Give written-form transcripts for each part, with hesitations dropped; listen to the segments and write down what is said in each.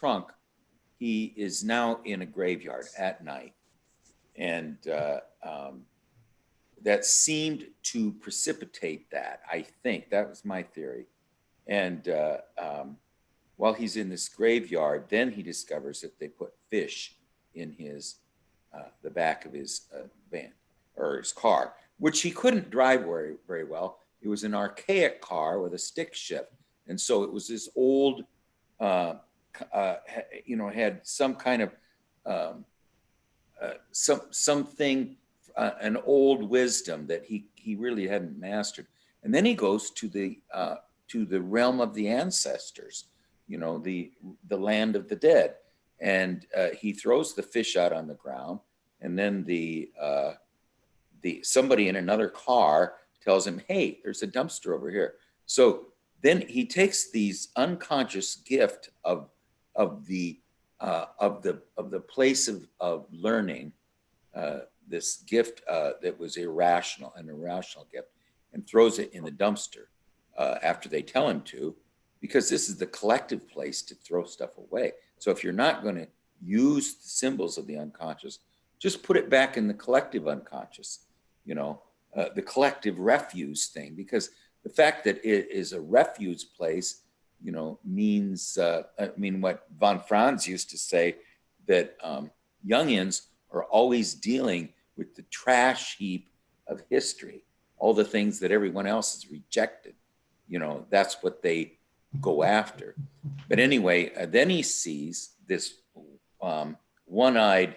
trunk, he is now in a graveyard at night. And that seemed to precipitate that. I think that was my theory. And while he's in this graveyard, then he discovers that they put fish in his the back of his van or his car, which he couldn't drive very well. It was an archaic car with a stick shift, and so it was this old, had some kind of something, an old wisdom that he really hadn't mastered. And then he goes to the realm of the ancestors, the land of the dead, and he throws the fish out on the ground, and then the somebody in another car tells him, "Hey, there's a dumpster over here." So then he takes these unconscious gift of the place of learning, this gift that was an irrational gift, and throws it in the dumpster after they tell him to, because this is the collective place to throw stuff away. So if you're not going to use the symbols of the unconscious, just put it back in the collective unconscious, the collective refuse thing, because the fact that it is a refuge place, means, what von Franz used to say, that Jungians are always dealing with the trash heap of history, all the things that everyone else has rejected. That's what they go after. But anyway, then he sees this one-eyed,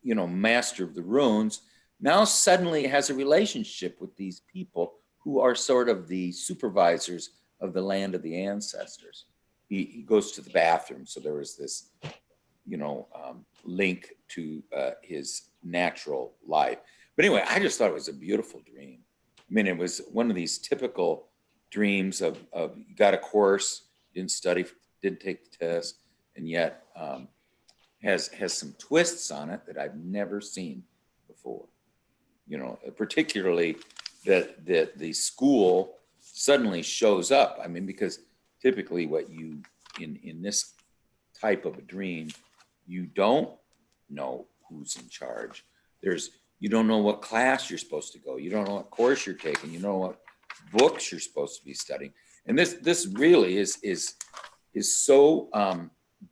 master of the runes, now suddenly has a relationship with these people who are sort of the supervisors of the land of the ancestors. He goes to the bathroom, so there was this, link to his natural life. But anyway, I just thought it was a beautiful dream. I mean, it was one of these typical dreams of you got a course, didn't study, didn't take the test, and yet has some twists on it that I've never seen before. Particularly that the school suddenly shows up. I mean, because typically what you in this type of a dream, you don't know who's in charge. You don't know what class you're supposed to go. You don't know what course you're taking. You don't know what books you're supposed to be studying. And this really is so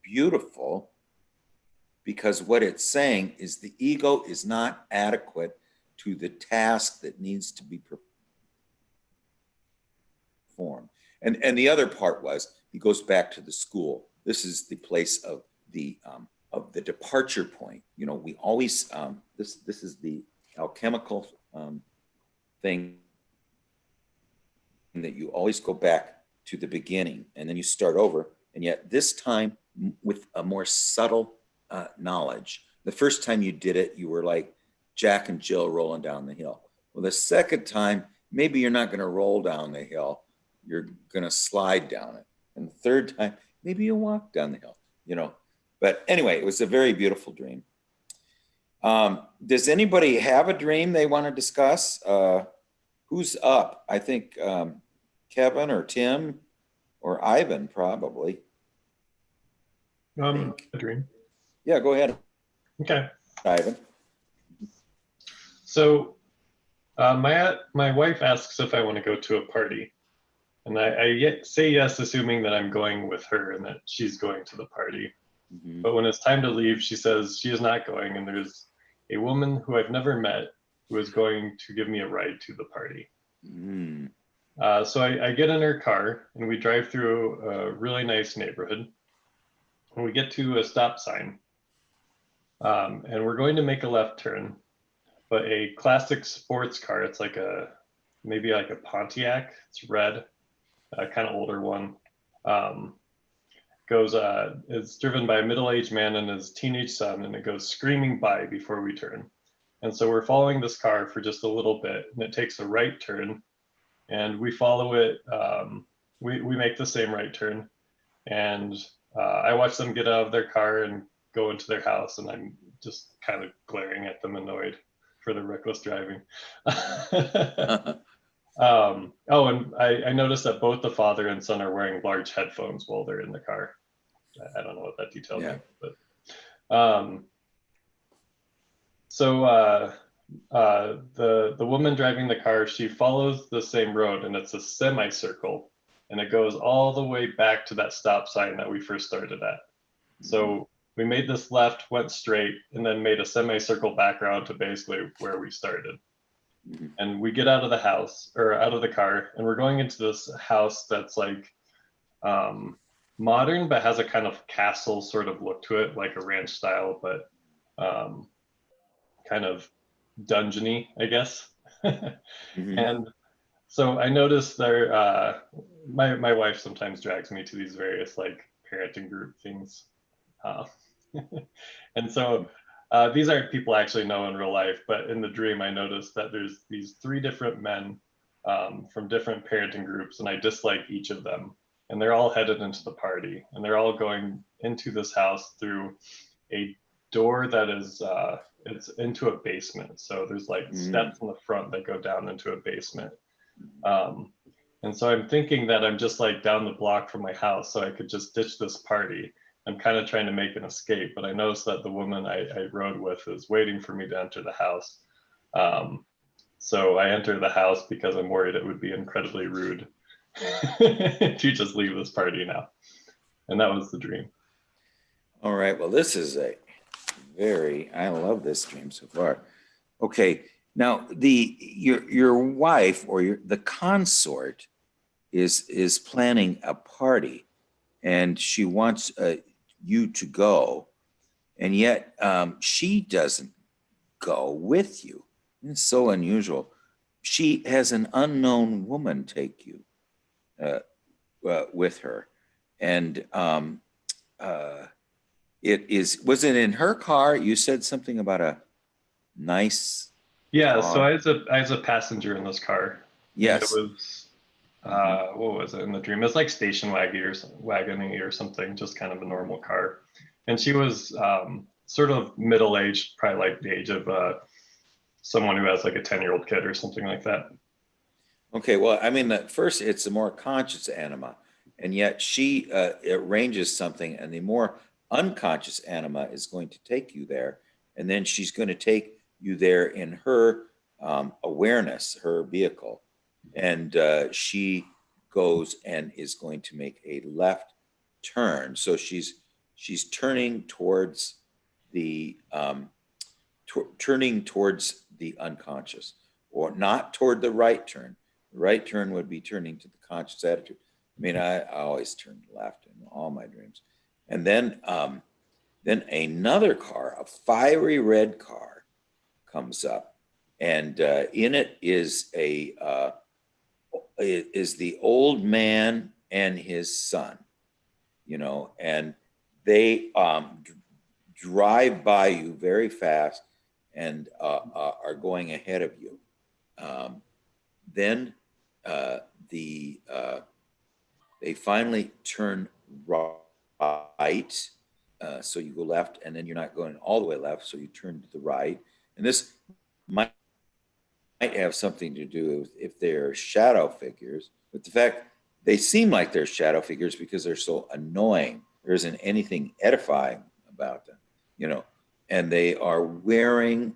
beautiful, because what it's saying is the ego is not adequate to the task that needs to be performed. And the other part was, he goes back to the school. This is the place of the departure point. We always, this is the alchemical thing, that you always go back to the beginning and then you start over. And yet this time with a more subtle knowledge. The first time you did it, you were like Jack and Jill rolling down the hill. Well, the second time, maybe you're not going to roll down the hill. You're going to slide down it. And the third time, maybe you walk down the hill, But anyway, it was a very beautiful dream. Does anybody have a dream they want to discuss? Who's up? I think Kevin or Tim or Ivan, probably. A dream. Yeah, go ahead. Okay. Ivan. So my wife asks if I want to go to a party. And I say yes, assuming that I'm going with her and that she's going to the party. Mm-hmm. But when it's time to leave, she says she is not going. And there's a woman who I've never met who is going to give me a ride to the party. Mm. So I get in her car and we drive through a really nice neighborhood. And we get to a stop sign. And we're going to make a left turn. But a classic sports car, it's maybe like a Pontiac, it's red. Kind of older one, it's driven by a middle-aged man and his teenage son, and it goes screaming by before we turn. And so we're following this car for just a little bit, and it takes a right turn, and we follow it. We make the same right turn, and I watch them get out of their car and go into their house, and I'm just kind of glaring at them, annoyed for the reckless driving. And I noticed that both the father and son are wearing large headphones while they're in the car. I don't know what that detail Yeah. means, but the woman driving the car, she follows the same road, and it's a semicircle, and it goes all the way back to that stop sign that we first started at. So we made this left, went straight, and then made a semicircle back around to basically where we started. Mm-hmm. And we get out of the house or out of the car, and we're going into this house that's like modern, but has a kind of castle sort of look to it, like a ranch style, but kind of dungeony, I guess. Mm-hmm. And so I noticed there, my wife sometimes drags me to these various like parenting group things. Uh, and so these aren't people I actually know in real life, but in the dream, I noticed that there's these three different men from different parenting groups, and I dislike each of them. And they're all headed into the party, and they're all going into this house through a door that is it's into a basement. So there's like steps in the front that go down into a basement. And so I'm thinking that I'm just like down the block from my house, so I could just ditch this party. I'm kind of trying to make an escape, but I noticed that the woman I rode with is waiting for me to enter the house. So I enter the house because I'm worried it would be incredibly rude to just leave this party now. And that was the dream. All right. Well, this is I love this dream so far. Okay. Now your wife or the consort is planning a party, and she wants you to go, and yet she doesn't go with you. It's so unusual. She has an unknown woman take you with her, and was it in her car? You said something about a nice Yeah, so car. I was a passenger in this car, and it Yes. was what was it in the dream? It was like station wagony or something, just kind of a normal car. And she was sort of middle aged, probably like the age of someone who has like a 10-year-old kid or something like that. Okay. Well, I mean, at first it's a more conscious anima, and yet she arranges something, and the more unconscious anima is going to take you there, and then she's going to take you there in her awareness, her vehicle, and she goes and is going to make a left turn. So she's turning towards the turning towards the unconscious, or not toward the right turn. The right turn would be turning to the conscious attitude. I mean, I always turn left in all my dreams. And then another car, a fiery red car, comes up, and in it is is the old man and his son, and they drive by you very fast and are going ahead of you. Then they finally turn right. So you go left, and then you're not going all the way left, so you turn to the right. And this might have something to do with if they're shadow figures, but the fact they seem like they're shadow figures because they're so annoying. There isn't anything edifying about them, and they are wearing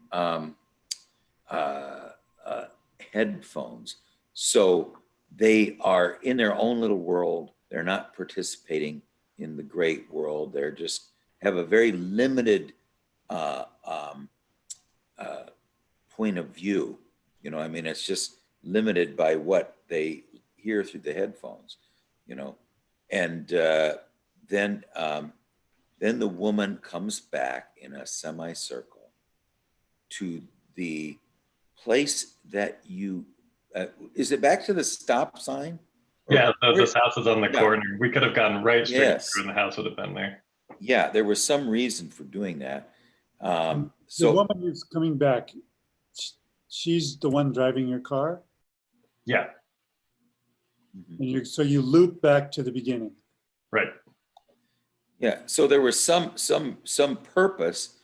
headphones. So they are in their own little world. They're not participating in the great world. They're just have a very limited point of view. I mean, it's just limited by what they hear through the headphones, and then the woman comes back in a semicircle to the place that you is it back to the stop sign? Yeah, this house is on the Yeah. corner. We could have gone right straight Yes. through, and the house would have been there. Yeah, there was some reason for doing that. The So woman who's coming back, she's the one driving your car, Yeah, and so you loop back to the beginning. right. yeah, so there was some purpose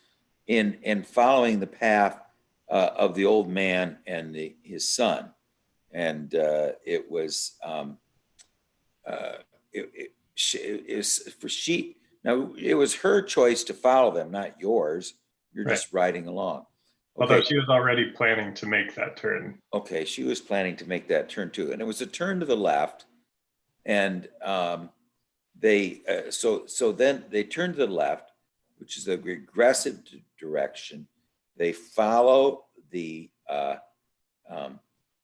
in following the path of the old man and his son, and it was it is for Now, it was her choice to follow them, not yours. You're Right. just riding along. Although Okay. she was already planning to make that turn. Okay, she was planning to make that turn too, and it was a turn to the left, and so then they turn to the left, which is a regressive direction. They follow the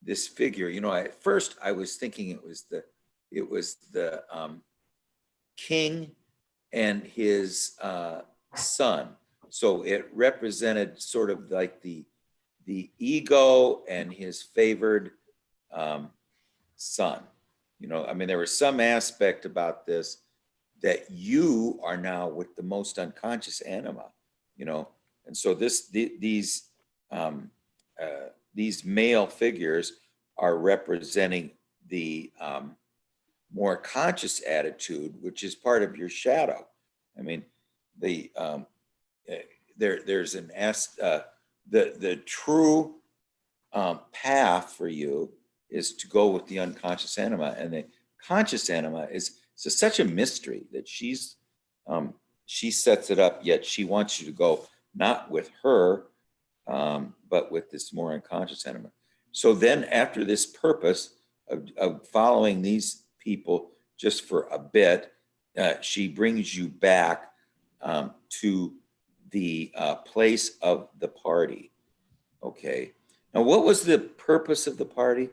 this figure. You know, at first I was thinking it was the king and his son. So it represented sort of like the ego and his favored son. You know, I mean, there was some aspect about this that you are now with the most unconscious anima, you know, and so these male figures are representing the more conscious attitude, which is part of your shadow. I mean, the there's an the true path for you is to go with the unconscious anima, and the conscious anima is such a mystery that she sets it up, yet she wants you to go not with her, but with this more unconscious anima. So then after this purpose of following these people just for a bit, she brings you back to the place of the party. Okay. Now, what was the purpose of the party? It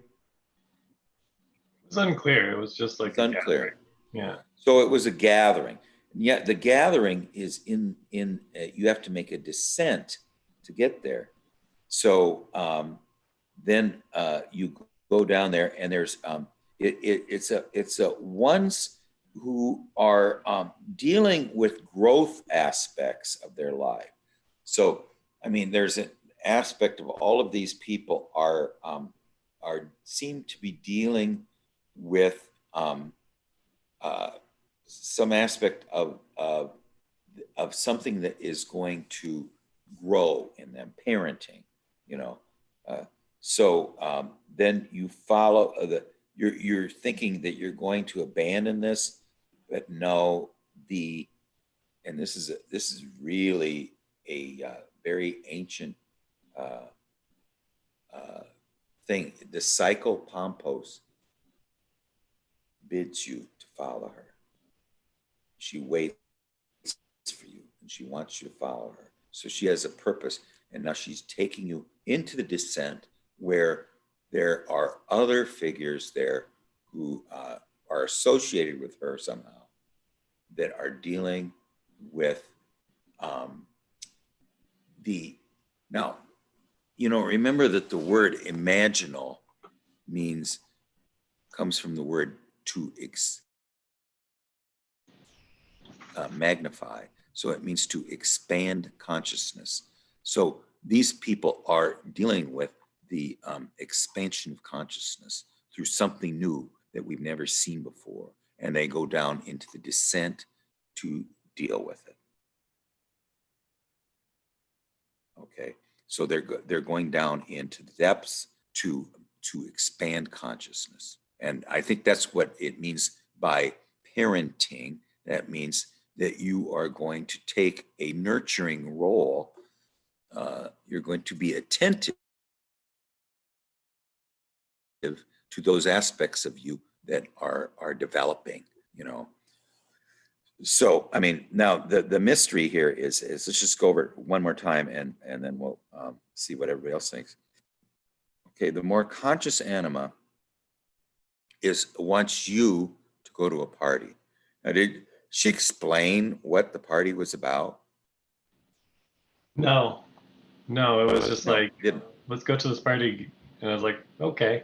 was unclear. It was just like It's unclear. gathering. Yeah. So it was a gathering. And yet the gathering is you have to make a descent to get there. So then you go down there, and there's it's a ones who are dealing with growth aspects of their life. So I mean, there's an aspect of all of these people are seem to be dealing with some aspect of something that is going to grow in them, parenting, you know. Then you follow you're thinking that you're going to abandon this, but no, and this is really a very ancient thing. The psychopompos bids you to follow her. She waits for you, and she wants you to follow her. So she has a purpose, and now she's taking you into the descent where there are other figures there who are associated with her somehow, that are dealing with now, you know, remember that the word imaginal comes from the word to magnify. So it means to expand consciousness. So these people are dealing with the expansion of consciousness through something new that we've never seen before. And they go down into the descent to deal with it. Okay, so they're going down into the depths to expand consciousness, and I think that's what it means by parenting. That means that you are going to take a nurturing role. You're going to be attentive to those aspects of you that are developing. You know. So, I mean, now the mystery here is let's just go over it one more time, and then we'll see what everybody else thinks. Okay, the more conscious anima wants you to go to a party. Now, did she explain what the party was about? No, it was just No, like, let's go to this party. And I was like, okay.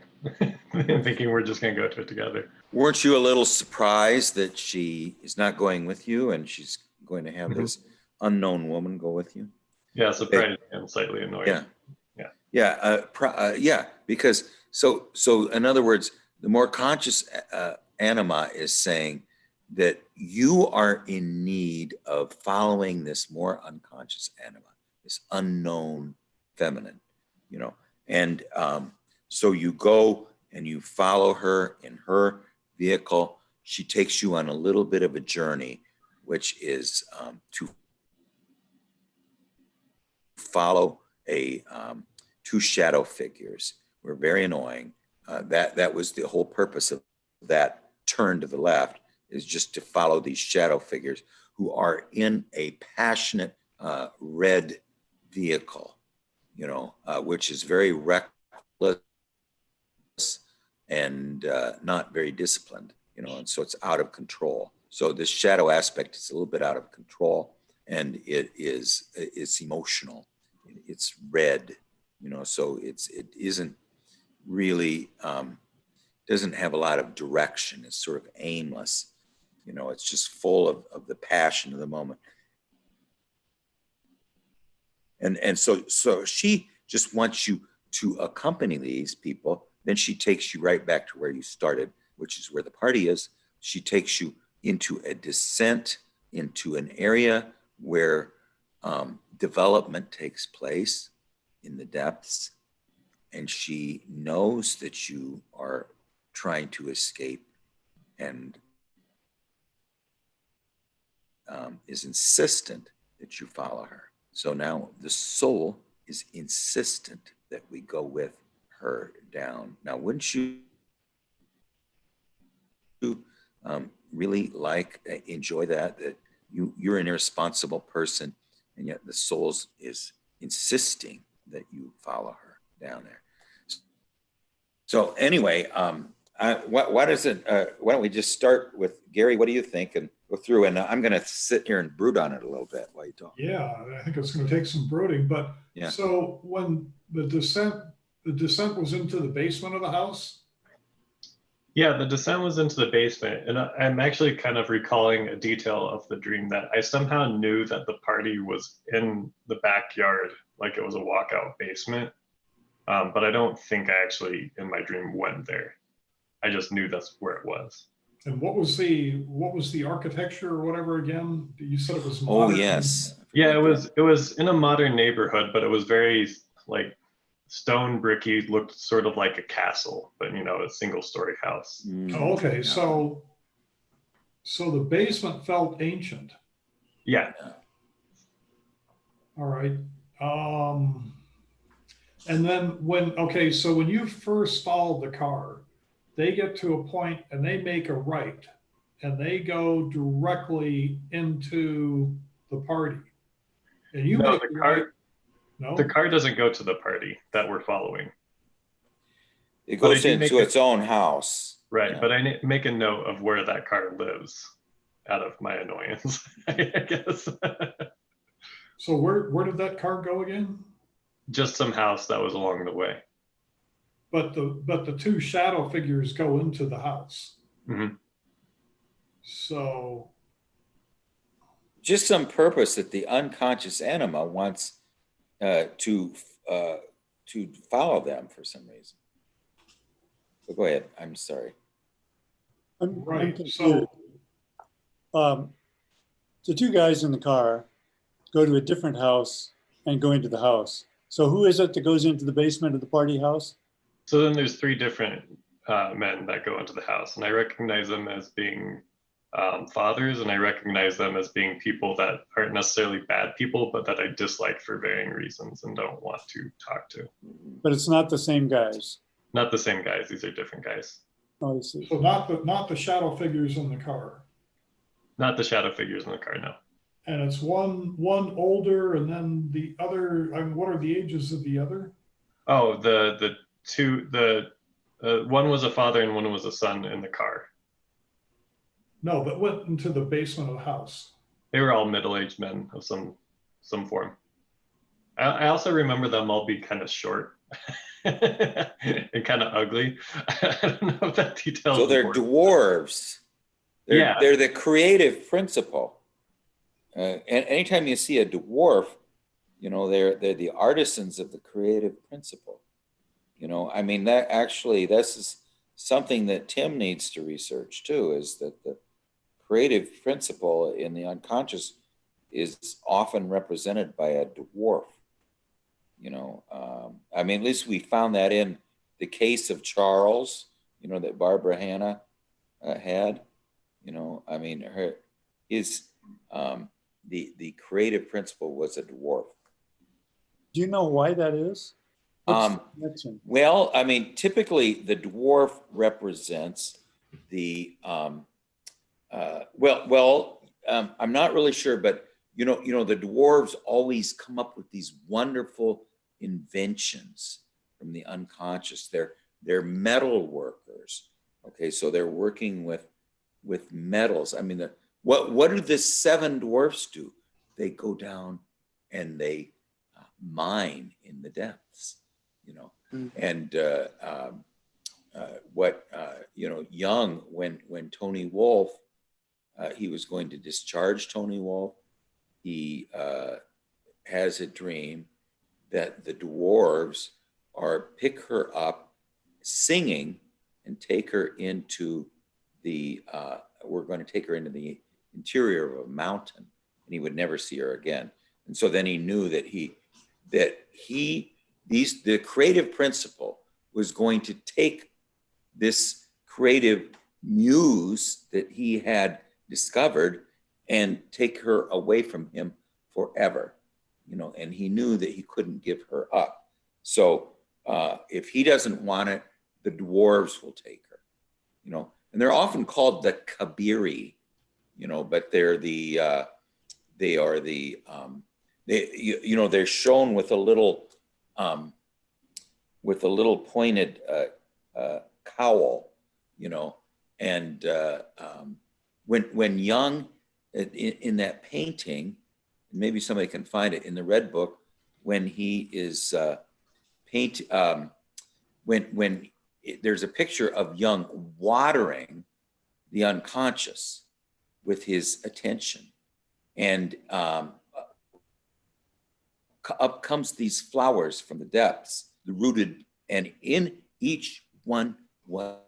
Thinking we're just going to go to it together. Weren't you a little surprised that she is not going with you, and she's going to have this unknown woman go with you? Yeah, surprised and slightly annoyed. Yeah, because so in other words, the more conscious anima is saying that you are in need of following this more unconscious anima, this unknown feminine, you know, and so you go and you follow her in her vehicle. She takes you on a little bit of a journey which is to follow two shadow figures. Were very annoying. That was the whole purpose of that turn to the left, is just to follow these shadow figures who are in a passionate red vehicle, which is very reckless and not very disciplined, and so it's out of control. So this shadow aspect is a little bit out of control, and it's emotional. It's red, so it isn't really doesn't have a lot of direction. It's sort of aimless. It's just full of the passion of the moment. And so she just wants you to accompany these people. Then she takes you right back to where you started, which is where the party is. She takes you into a descent into an area where development takes place in the depths. And she knows that you are trying to escape and is insistent that you follow her. So now the soul is insistent that we go with her down. Now, wouldn't you really enjoy that you're an irresponsible person, and yet the soul is insisting that you follow her down there? So anyway, why don't we just start with Gary? What do you think, and go through? And I'm going to sit here and brood on it a little bit while you talk. Yeah, I think it's going to take some brooding. But yeah. So when the descent was into the basement of the house. Yeah, the descent was into the basement, and I'm actually kind of recalling a detail of the dream that I somehow knew that the party was in the backyard, like it was a walkout basement. But I don't think I actually, in my dream, went there. I just knew that's where it was. And what was the architecture or whatever again? You said it was modern. Oh yes. Yeah, it was in a modern neighborhood, but it was very like stone bricky, looked sort of like a castle, but a single-story house. Oh, okay, yeah. So the basement felt ancient. Yeah. All right. And then when you first followed the car, they get to a point and they make a right and they go directly into the party. And you make the car. Right. No, the car doesn't go to the party that we're following. It goes into its own house. Right, yeah. But I make a note of where that car lives out of my annoyance, I guess. So where did that car go again? Just some house that was along the way. But the two shadow figures go into the house. Mm-hmm. So just some purpose that the unconscious anima wants to follow them for some reason. But go ahead. I'm sorry. I'm confused. The two guys in the car go to a different house and go into the house. So who is it that goes into the basement of the party house? So then there's three different men that go into the house, and I recognize them as being fathers, and I recognize them as being people that aren't necessarily bad people, but that I dislike for varying reasons and don't want to talk to. But it's not the same guys. Not the same guys. These are different guys. Oh, I see. So not the shadow figures in the car. Not the shadow figures in the car, no. And it's one older, and then the other. I mean, what are the ages of the other? Oh, the one was a father and one was a son in the car. No, that went into the basement of the house. They were all middle-aged men of some form. I also remember them all being kind of short and kind of ugly. I don't know if that detail. So they're dwarves. They're the creative principle. And anytime you see a dwarf, they're the artisans of the creative principle. I mean, this is something that Tim needs to research too, is that the creative principle in the unconscious is often represented by a dwarf. I mean, at least we found that in the case of Charles, that Barbara Hannah had. I mean, his the creative principle was a dwarf. Do you know why that is? What's Um, the connection? Well, I mean, typically the dwarf represents the I'm not really sure, but the dwarves always come up with these wonderful inventions from the unconscious. They're metal workers. Okay, so they're working with metals. I mean, what do the seven dwarfs do? They go down and they mine in the depths, you know. And what Jung, when Tony Wolfe, he was going to discharge Tony Wolfe, he has a dream that the dwarves pick her up singing and take her into we're going to take her into the interior of a mountain, and he would never see her again. And so then he knew that the creative principle was going to take this creative muse that he had discovered and take her away from him forever, and he knew that he couldn't give her up. So if he doesn't want it, the dwarves will take her, and they're often called the Kabiri, but they're they're shown with a little pointed cowl, and when Jung in that painting, maybe somebody can find it in the Red Book, when he is there's a picture of Jung watering the unconscious with his attention, and up comes these flowers from the depths, the rooted, and in each one was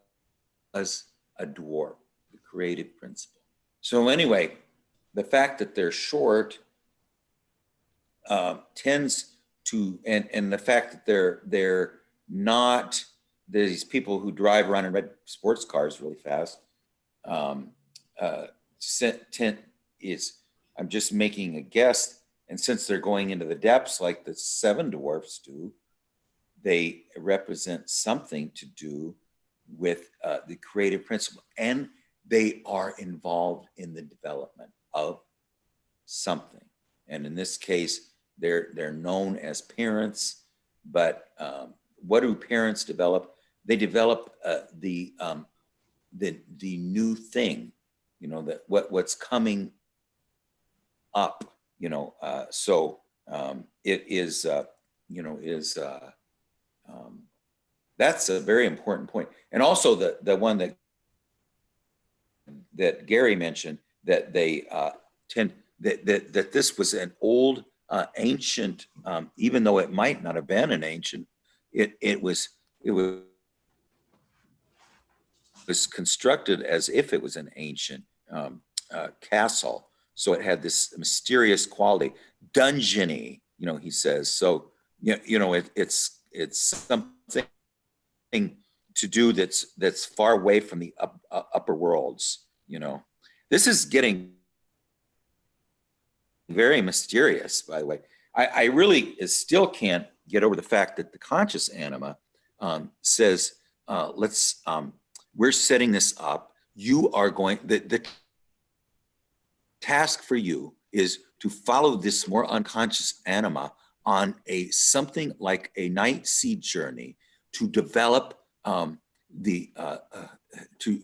a dwarf, the creative principle. So anyway, the fact that they're short tends to, and the fact that they're not these people who drive around in red sports cars really fast, is, I'm just making a guess, and since they're going into the depths like the seven dwarfs do, they represent something to do with the creative principle, and they are involved in the development of something. And in this case, they're known as parents, but what do parents develop? They develop the new thing, that what's coming up, so it is, that's a very important point. And also the one that Gary mentioned, that they that this was an old ancient, even though it might not have been an ancient, it was constructed as if it was an ancient castle. So it had this mysterious quality, dungeony, he says. So it's something to do that's far away from the upper worlds. This is getting very mysterious, by the way. I really still can't get over the fact that the conscious anima says, we're setting this up. You are going, the task for you is to follow this more unconscious anima on something like a night sea journey to develop to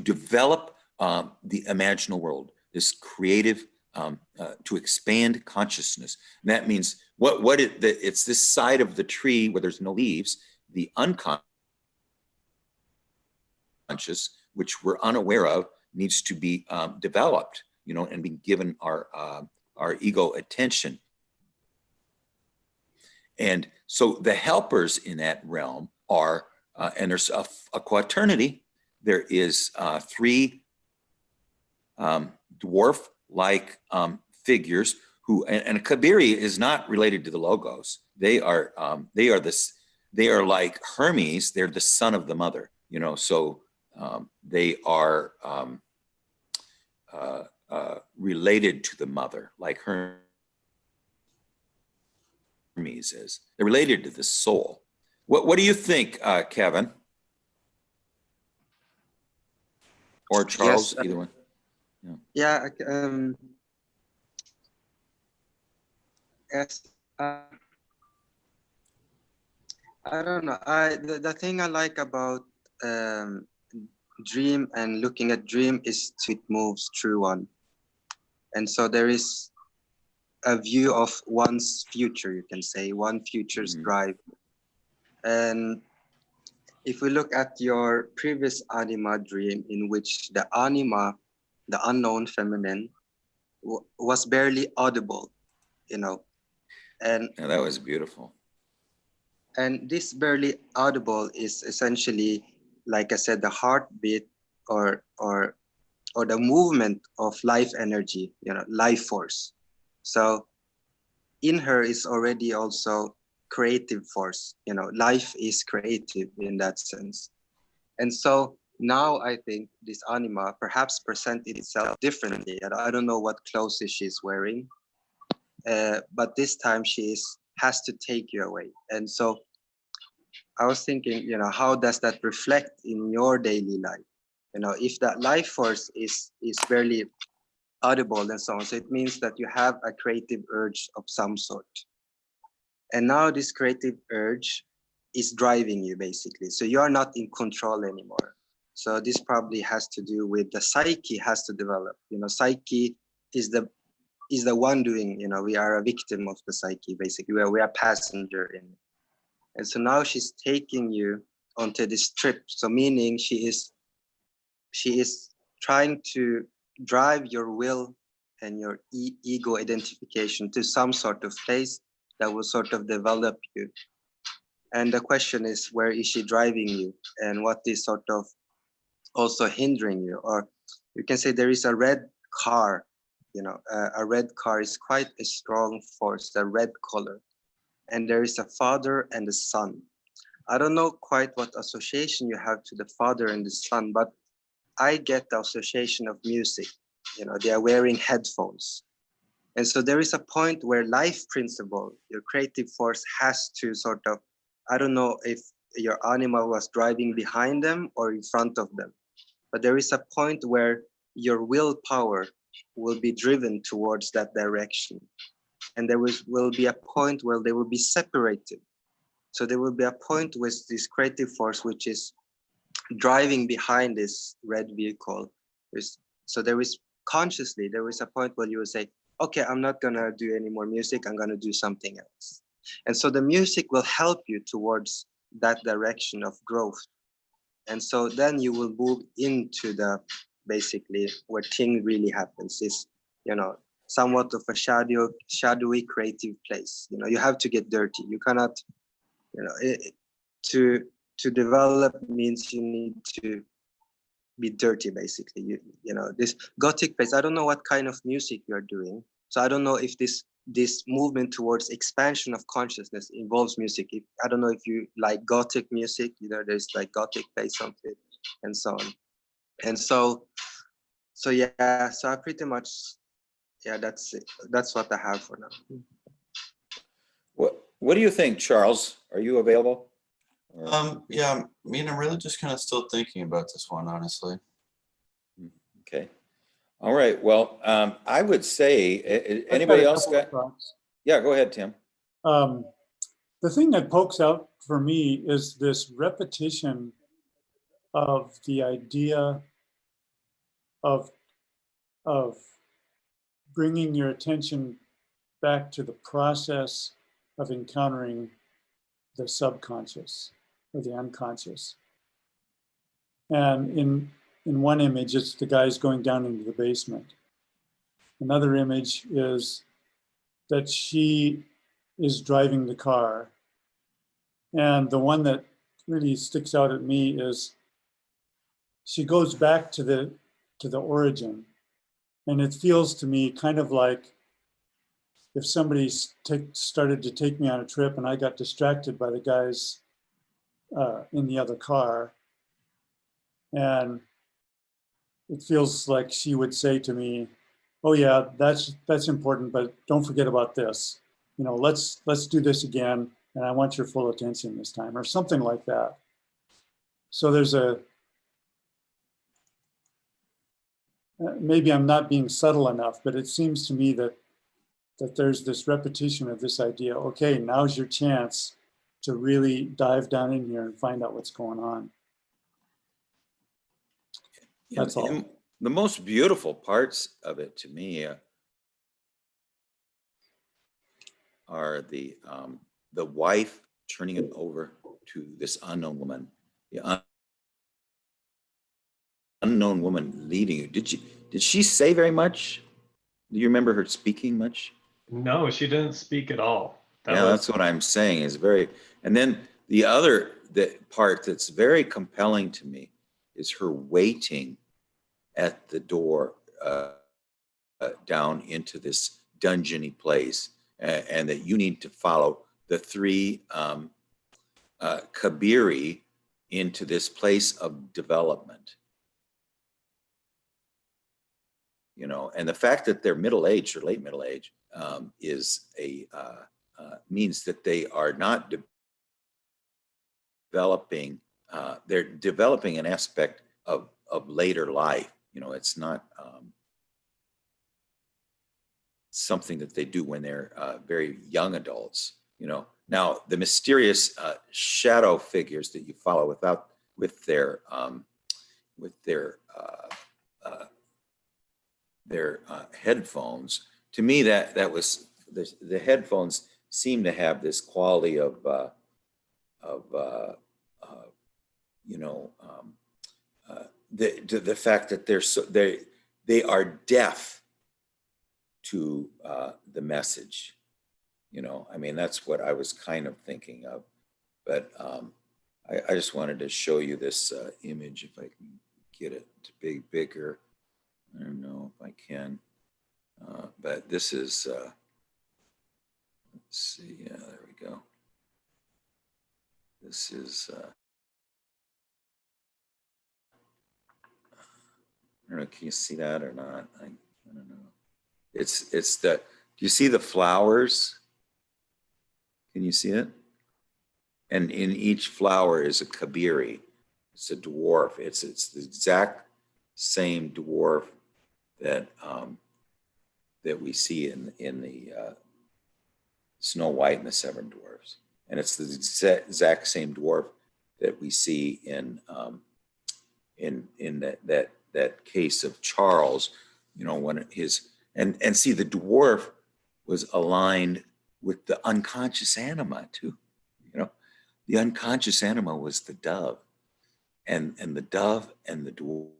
develop the imaginal world, this creative, to expand consciousness. And that means it's this side of the tree where there's no leaves, the unconscious, which we're unaware of, needs to be developed, and be given our ego attention. And so the helpers in that realm are, and there's a quaternity. There is three dwarf-like figures who, and a Kabiri is not related to the Logos. They are like Hermes. They're the son of the mother, so they are related to the mother, like Hermes is. They're related to the soul. What do you think, Kevin? Or Charles, Yes, either one? yeah, yes, I don't know. The thing I like about um, dream and looking at dream is it moves through one. And so there is a view of one's future, you can say, one future's drive. And if we look at your previous anima dream, in which the anima, the unknown feminine, was barely audible, you know, and Yeah, that was beautiful. and this barely audible is essentially, like I said, the heartbeat or the movement of life energy, you know, life force. So in her is already also creative force, you know, life is creative in that sense. And so now I think this anima perhaps present itself differently. And I don't know what clothes she's wearing, but this time has to take you away. And so I was thinking, you know, how does that reflect in your daily life? You know, if that life force is barely audible and so on, so it means that you have a creative urge of some sort. And now this creative urge is driving you basically. So you are not in control anymore. So this probably has to do with the psyche has to develop. You know, psyche is the one doing, you know, we are a victim of the psyche, basically. We are passenger in it. And so now she's taking you onto this trip. So meaning she is trying to drive your will and your ego identification to some sort of place that will sort of develop you. And the question is, where is she driving you? And what is sort of also hindering you? Or you can say there is a red car, you know, a red car is quite a strong force, the red color. And there is a father and a son. I don't know quite what association you have to the father and the son, but I get the association of music. You know, they are wearing headphones. And so there is a point where life principle, your creative force has to sort of, I don't know if your anima was driving behind them or in front of them, but there is a point where your willpower will be driven towards that direction. And there will be a point where they will be separated. So there will be a point with this creative force, which is driving behind this red vehicle. So there is consciously, there is a point where you will say, okay, I'm not gonna do any more music, I'm gonna do something else. And so the music will help you towards that direction of growth. And so then you will move into the, basically where thing really happens is, you know, somewhat of a shadowy creative place. You know, you have to get dirty. You cannot, you know, to develop means you need to be dirty, basically. You know, this gothic place, I don't know what kind of music you're doing. So I don't know if this movement towards expansion of consciousness involves music. I don't know if you like gothic music, you know, there's like gothic place on it and so on. And so yeah, so I pretty much, yeah, that's it. That's what I have for now. What do you think, Charles? Are you available? Yeah, I mean, I'm really just kind of still thinking about this one, honestly. Okay. All right. Well, I would say, I've anybody got a else couple got? of thoughts. Yeah, go ahead, Tim. The thing that pokes out for me is this repetition of the idea of bringing your attention back to the process of encountering the subconscious or the unconscious. And in one image, it's the guys going down into the basement. Another image is that she is driving the car. And the one that really sticks out at me is she goes back to the origin. And it feels to me kind of like if somebody started to take me on a trip and I got distracted by the guys in the other car. And it feels like she would say to me, oh yeah, that's important, but don't forget about this. You know, let's do this again, and I want your full attention this time, or something like that. So there's a, maybe I'm not being subtle enough, but it seems to me that there's this repetition of this idea. Okay, now's your chance to really dive down in here and find out what's going on. That's all. And the most beautiful parts of it to me are the wife turning it over to this unknown woman, the unknown woman leading you. Did she say very much? Do you remember her speaking much? No, she didn't speak at all. Yeah, that's what I'm saying is very, and then the part that's very compelling to me is her waiting at the door down into this dungeony place, and that you need to follow the three Kabiri into this place of development. You know, and the fact that they're middle-aged or late middle age is means that they are not developing. They're developing an aspect of later life. You know, it's not something that they do when they're very young adults. You know, now the mysterious shadow figures that you follow with their headphones. To me, that was the headphones seem to have this quality of you know, the fact that they are deaf to the message. You know, I mean, that's what I was kind of thinking of. But I just wanted to show you this image, if I can get it to be bigger. I don't know if I can. But this is, let's see, yeah, there we go. This is, I don't know, can you see that or not? I don't know. It's the, do you see the flowers? Can you see it? And in each flower is a Kabiri. It's a dwarf. It's the exact same dwarf that that we see in the Snow White and the Seven Dwarfs, and it's the exact same dwarf that we see in that case of Charles. You know, when his and see, the dwarf was aligned with the unconscious anima too. You know, the unconscious anima was the dove, and the dove and the dwarf,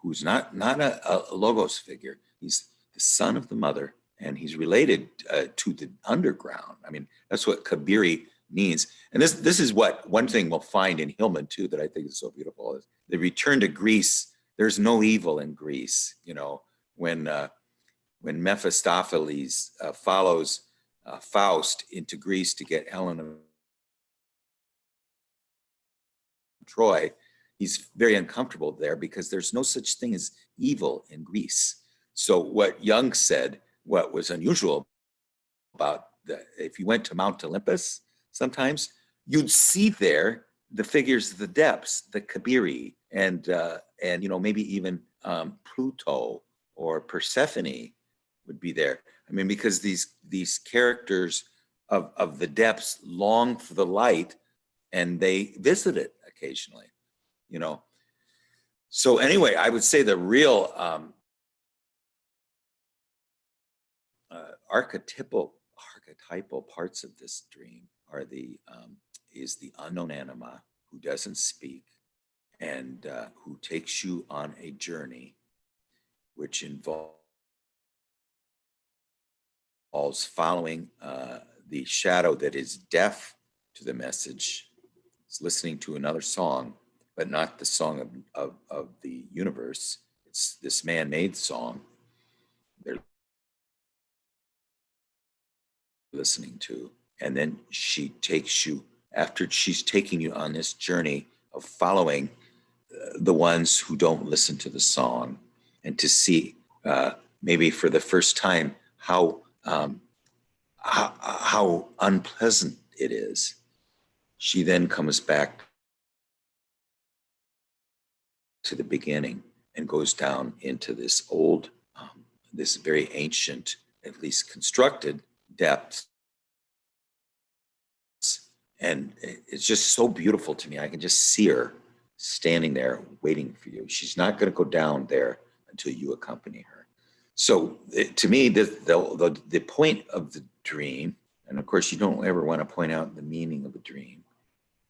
who's not a logos figure. He's the son of the mother, and he's related to the underground. I mean, that's what Kabiri means. And this is what one thing we'll find in Hillman too that I think is so beautiful is the return to Greece. There's no evil in Greece. You know, when Mephistopheles follows Faust into Greece to get Helen of Troy, he's very uncomfortable there because there's no such thing as evil in Greece. So what Jung said, what was unusual about if you went to Mount Olympus, sometimes you'd see there the figures of the depths, the Kabiri, and you know, maybe even Pluto or Persephone would be there. I mean, because these characters of the depths long for the light, and they visit it occasionally, you know. So anyway, I would say the real archetypal parts of this dream are is the unknown anima who doesn't speak and who takes you on a journey which involves following the shadow that is deaf to the message. It's listening to another song, but not the song of the universe. It's this man-made song they're listening to. And then she takes you, after she's taking you on this journey of following the ones who don't listen to the song, and to see maybe for the first time how unpleasant it is. She then comes back to the beginning and goes down into this old, this very ancient, at least constructed depth. And it's just so beautiful to me. I can just see her standing there waiting for you. She's not going to go down there until you accompany her. So to me, the point of the dream, and of course you don't ever want to point out the meaning of a dream,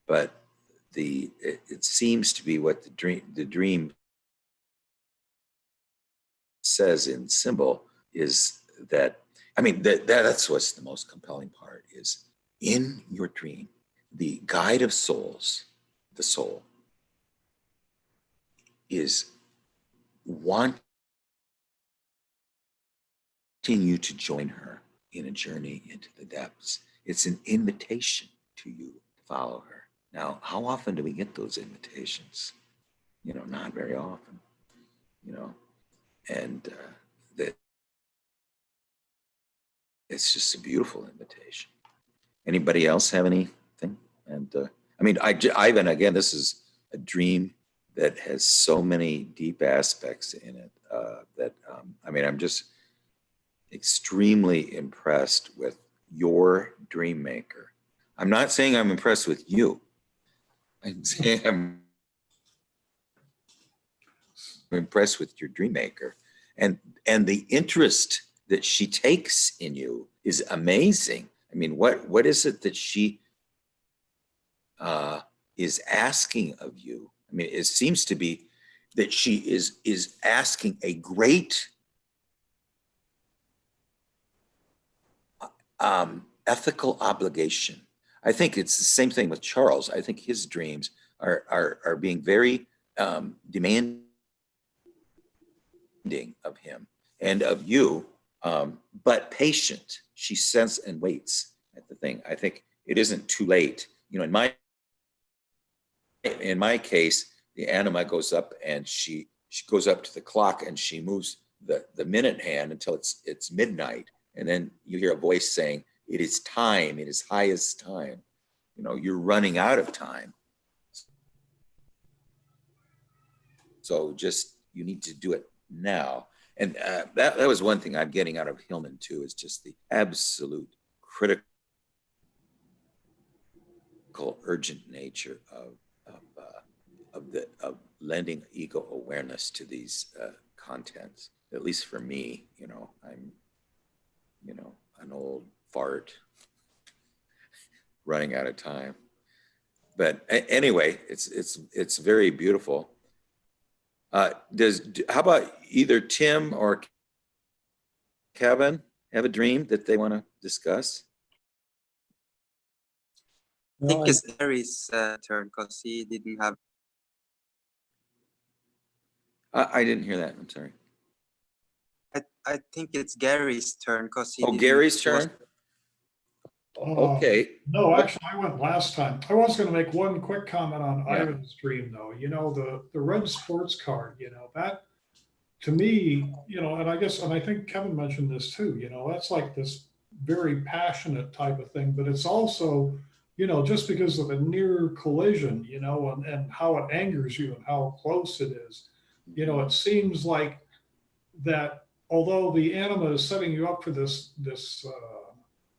but it seems to be what the dream says in symbol is that, I mean, that's what's the most compelling part is in your dream, the guide of souls, the soul, is wanting you to join her in a journey into the depths. It's an invitation to you to follow her. Now, how often do we get those invitations? You know, not very often, you know, and that it's just a beautiful invitation. Anybody else have anything? And I mean, Ivan, again, this is a dream that has so many deep aspects in it that, I mean, I'm just extremely impressed with your dream maker. I'm not saying I'm impressed with you. I'm saying I'm impressed with your dream maker. And the interest that she takes in you is amazing. I mean, what is it that she is asking of you? I mean, it seems to be that she is asking a great ethical obligation. I think it's the same thing with Charles. I think his dreams are being very demanding of him and of you, but patient. She sends and waits at the thing. I think it isn't too late. You know, in my case, the anima goes up and she goes up to the clock and she moves the minute hand until it's midnight, and then you hear a voice saying, "It is time. It is highest time. You know, you're running out of time. So just you need to do it now." And that was one thing I'm getting out of Hillman too, is just the absolute critical, urgent nature of lending ego awareness to these contents. At least for me, you know, I'm, you know, an old fart running out of time. But anyway, it's very beautiful. How about either Tim or Kevin have a dream that they want to discuss? I think it's Gary's turn because he didn't have. I didn't hear that. I'm sorry. I think it's Gary's turn because he. Gary's turn. Okay. No, actually, I went last time. I was going to make one quick comment on Yeah. Ivan's dream, though. You know, the red sports card. You know, that to me, you know, and I think Kevin mentioned this too. You know, that's like this very passionate type of thing, but it's also, you know, just because of a near collision, you know, and how it angers you and how close it is. You know, it seems like that although the anima is setting you up for this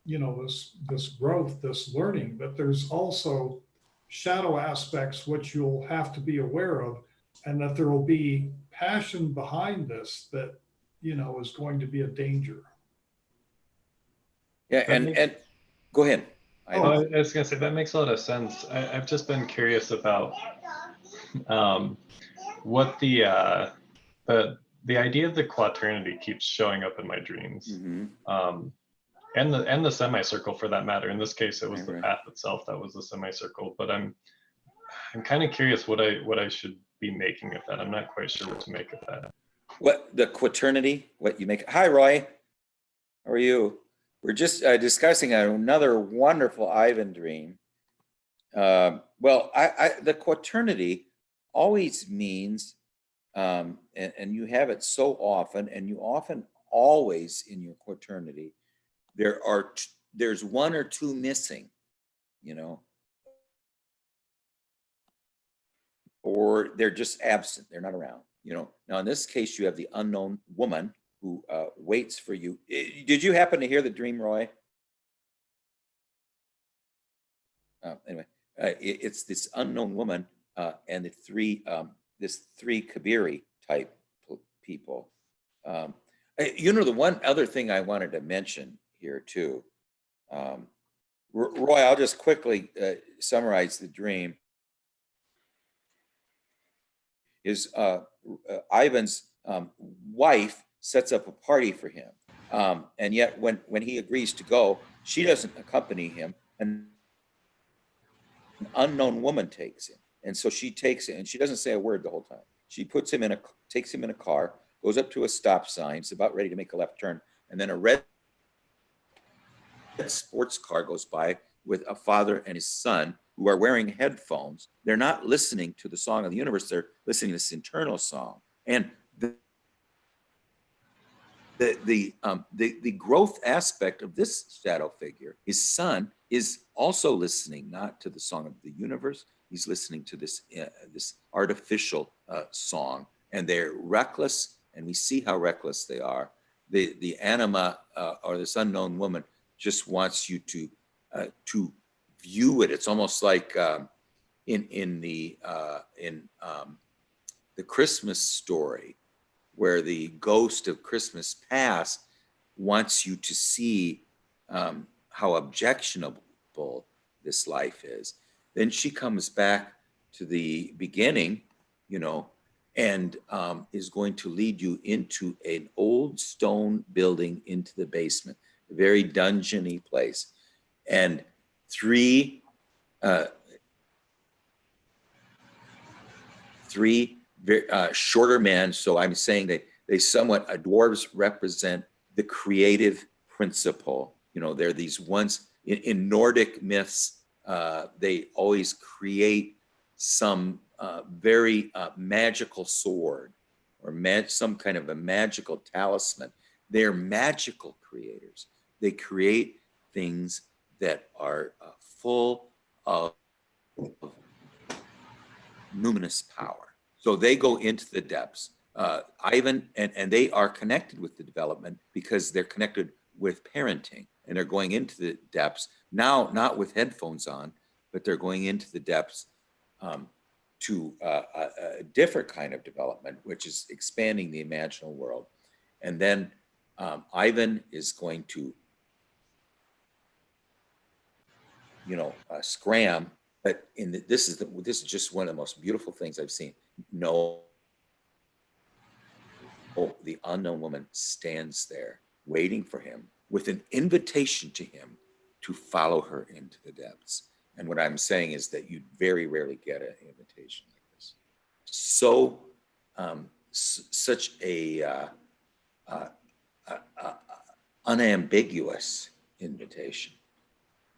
you know, this growth, this learning, but there's also shadow aspects which you'll have to be aware of, and that there will be passion behind this that, you know, is going to be a danger. Yeah, and go ahead. I was gonna say that makes a lot of sense. I've just been curious about what the idea of the quaternity keeps showing up in my dreams. Mm-hmm. And the semicircle for that matter. In this case, it was the Right. path itself that was the semicircle. But I'm kind of curious what I should be making of that. I'm not quite sure what to make of that. What the quaternity? What you make? Hi, Roy. How are you? We're just discussing another wonderful Ivan dream. Well, the quaternity always means, and you have it so often, and you often always in your quaternity, there's one or two missing, you know, or they're just absent. They're not around, you know. Now, in this case, you have the unknown woman who waits for you. Did you happen to hear the dream, Roy? Anyway, it's this unknown woman and the three Kabiri type people. You know, the one other thing I wanted to mention here too, Roy, I'll just quickly summarize the dream. Is Ivan's wife sets up a party for him, and yet when he agrees to go, she doesn't accompany him, and an unknown woman takes him, and so she takes it, and she doesn't say a word the whole time. She takes him in a car, goes up to a stop sign, is about ready to make a left turn, and then a red sports car goes by with a father and his son who are wearing headphones. They're not listening to the song of the universe. They're listening to this internal song. And the growth aspect of this shadow figure, his son, is also listening not to the song of the universe. He's listening to this artificial song, and they're reckless. And we see how reckless they are. The anima or this unknown woman just wants you to view it. It's almost like in the Christmas story, where the ghost of Christmas past wants you to see how objectionable this life is. Then she comes back to the beginning, you know, and is going to lead you into an old stone building into the basement, a very dungeony place. And three shorter men. So I'm saying that they somewhat, dwarves represent the creative principle. You know, they're these ones in Nordic myths, they always create some very magical sword or some kind of a magical talisman. They're magical creators. They create things that are full of numinous power. So they go into the depths. Ivan, and they are connected with the development because they're connected with parenting, and they're going into the depths now, not with headphones on, but they're going into the depths to a different kind of development, which is expanding the imaginal world. And then Ivan is going to, you know, scram. But this is just one of the most beautiful things I've seen. No, the unknown woman stands there waiting for him with an invitation to him to follow her into the depths. And what I'm saying is that you very rarely get an invitation like this. So, such a unambiguous invitation,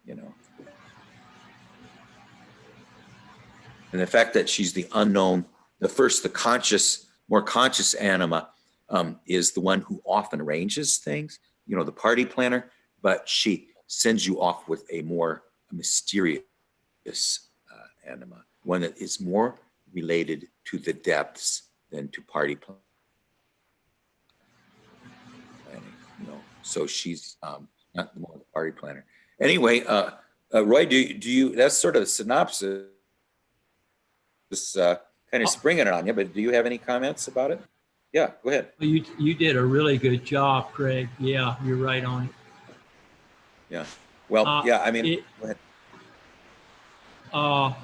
you know. And the fact that she's the unknown, the conscious, more conscious anima is the one who often arranges things, you know, the party planner, but she sends you off with a more mysterious anima, one that is more related to the depths than to party planning, you know. So she's not the more party planner. Anyway, Roy, do you, that's sort of a synopsis. Kind of springing it on you, but do you have any comments about it? Yeah, go ahead. You did a really good job, Craig. Yeah, you're right on it. Yeah. Well, yeah, I mean, go ahead.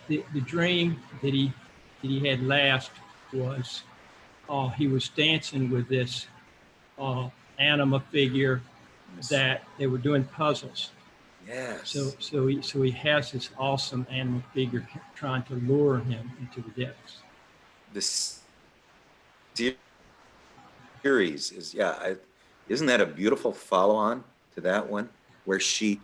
The dream that he had last was he was dancing with this anima figure that they were doing puzzles. Yes. So he has this awesome animal figure trying to lure him into the depths. This series is, yeah, isn't that a beautiful follow-on to that one, where she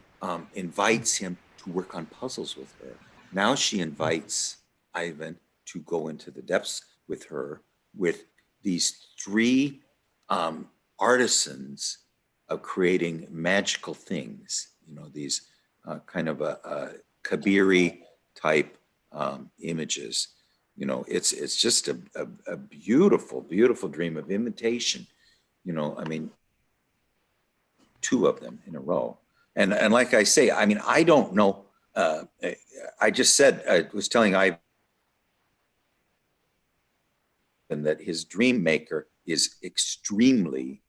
invites him to work on puzzles with her. Now she invites Ivan to go into the depths with her, with these three artisans of creating magical things, you know, these kind of a Kabiri type images. You know, it's just a beautiful, beautiful dream of imitation. You know, I mean, two of them in a row. And like I say, I mean, I don't know. I just said, I was telling Ivan that his dream maker is extremely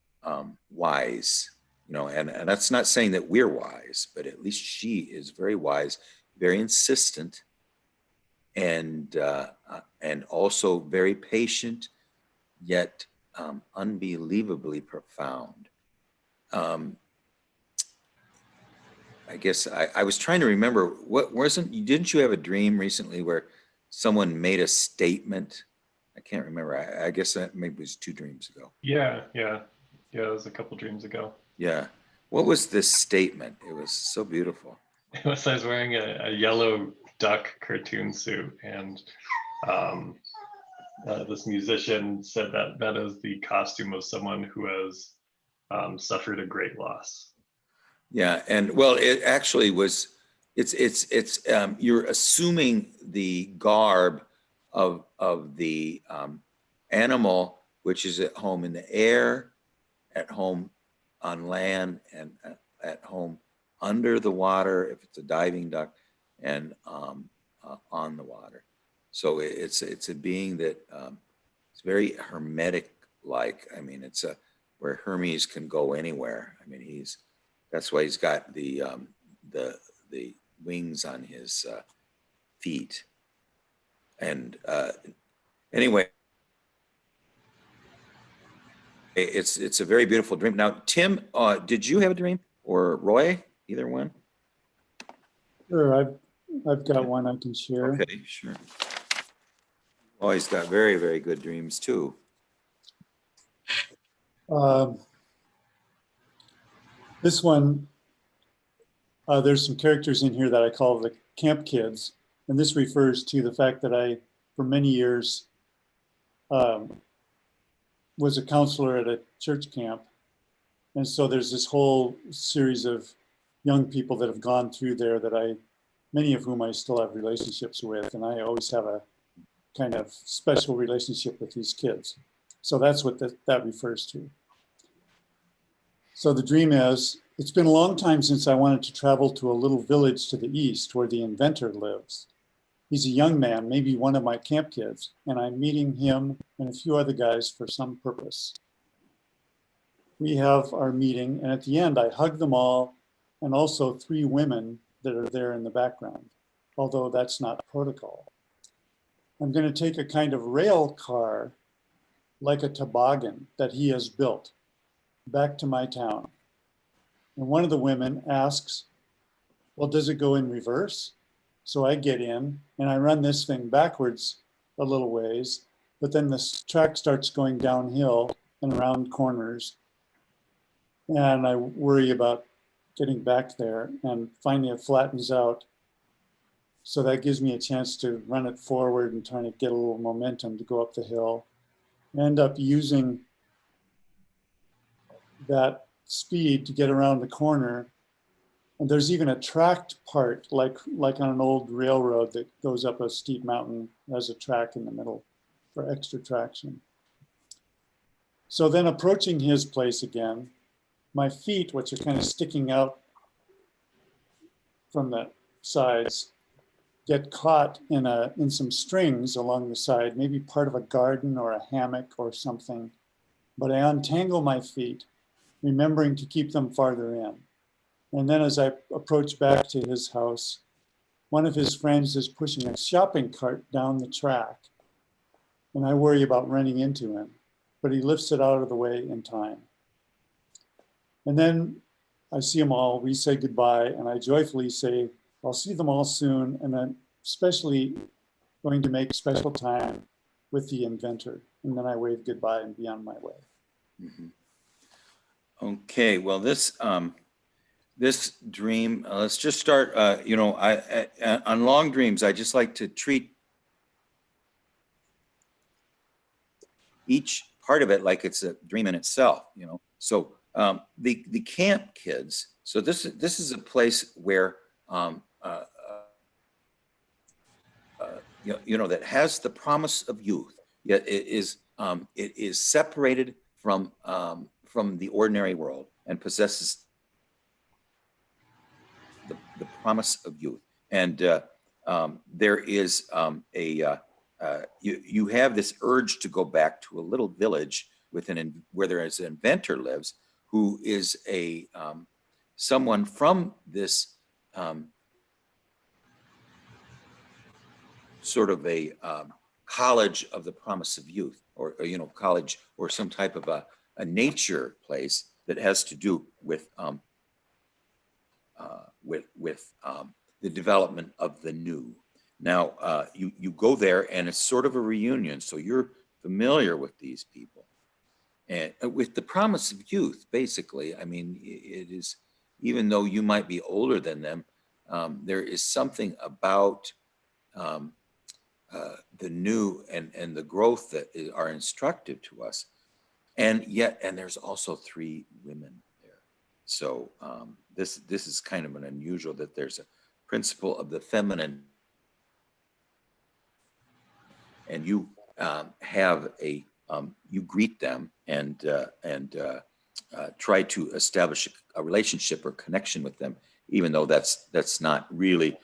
wise, you know, and that's not saying that we're wise, but at least she is very wise, very insistent, and also very patient, yet unbelievably profound. I guess I was trying to remember, didn't you have a dream recently where someone made a statement? I can't remember. I guess that maybe was 2 dreams ago. Yeah. It was a couple dreams ago. Yeah. What was this statement? It was so beautiful. It was, I was wearing a yellow duck cartoon suit, and this musician said that that is the costume of someone who has suffered a great loss. Yeah, and well, it actually was. It's you're assuming the garb of the animal, which is at home in the air, at home on land, and at home under the water if it's a diving duck, and on the water. So it's a being that it's very hermetic like. I mean, it's where Hermes can go anywhere. I mean, that's why he's got the wings on his feet. And anyway, it's a very beautiful dream. Now, Tim, did you have a dream, or Roy? Either one? Sure, I've got one I can share. Okay, sure. Oh, he's got very, very good dreams too. This one, there's some characters in here that I call the camp kids. And this refers to the fact that I, for many years, was a counselor at a church camp. And so there's this whole series of young people that have gone through there that many of whom I still have relationships with. And I always have a kind of special relationship with these kids. So that's what that refers to. So the dream is, it's been a long time since I wanted to travel to a little village to the east where the inventor lives. He's a young man, maybe one of my camp kids, and I'm meeting him and a few other guys for some purpose. We have our meeting, and at the end, I hug them all, and also 3 women that are there in the background, although that's not protocol. I'm going to take a kind of rail car, like a toboggan that he has built, back to my town. And one of the women asks, well, does it go in reverse? So I get in and I run this thing backwards a little ways, but then the track starts going downhill and around corners. And I worry about getting back there, and finally it flattens out. So that gives me a chance to run it forward and trying to get a little momentum to go up the hill. I end up using that speed to get around the corner. And there's even a tracked part, like on an old railroad that goes up a steep mountain, has a track in the middle for extra traction. So then approaching his place again, my feet, which are kind of sticking out from the sides, get caught in some strings along the side, maybe part of a garden or a hammock or something. But I untangle my feet, remembering to keep them farther in. And then as I approach back to his house, one of his friends is pushing a shopping cart down the track. And I worry about running into him, but he lifts it out of the way in time. And then I see them all, we say goodbye, and I joyfully say, I'll see them all soon, and I'm especially going to make special time with the inventor. And then I wave goodbye and be on my way. Mm-hmm. Okay, well, this dream, let's just start, on long dreams, I just like to treat each part of it like it's a dream in itself, you know. So the camp kids. So this is a place where you know, that has the promise of youth, yet it is separated from the ordinary world and possesses the promise of youth. And there is you have this urge to go back to a little village where there is an inventor lives, who is a someone from this sort of a college of the promise of youth, or you know, college or some type of a nature place that has to do with the development of the new. Now you go there, and it's sort of a reunion, so you're familiar with these people and with the promise of youth. Basically, I mean, it is, even though you might be older than them, there is something about the new and the growth that are instructive to us. And there's also 3 women there. So this is kind of an unusual, that there's a principle of the feminine, and you have you greet them and try to establish a relationship or connection with them, even though that's not really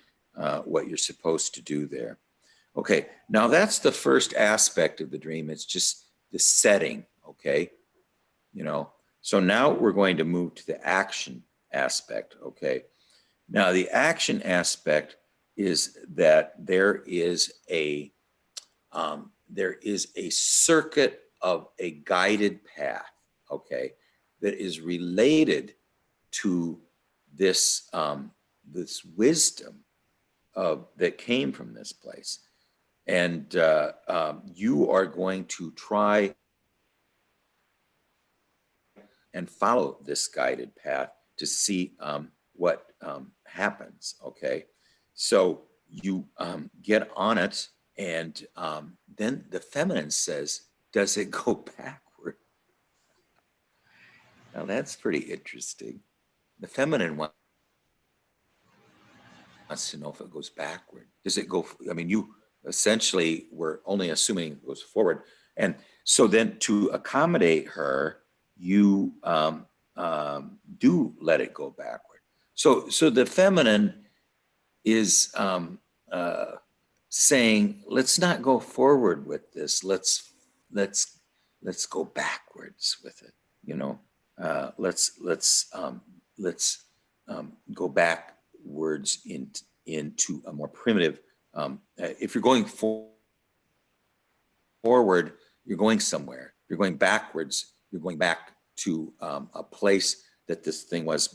what you're supposed to do there. Okay, now that's the first aspect of the dream. It's just the setting, okay? You know, so now we're going to move to the action aspect, okay? Now the action aspect is that there is a circuit of a guided path, okay, that is related to this this wisdom that came from this place. And you are going to try and follow this guided path to see what happens, okay? So you get on it, and then the feminine says, does it go backward? Now that's pretty interesting. The feminine wants to know if it goes backward. Does it go, I mean, you essentially were only assuming it goes forward. And so then to accommodate her, you do let it go backward. So the feminine is saying, let's not go forward with this. Let's go backwards with it. You know, let's go backwards into a more primitive. If you're going forward, you're going somewhere. You're going backwards, you're going back to a place that this thing was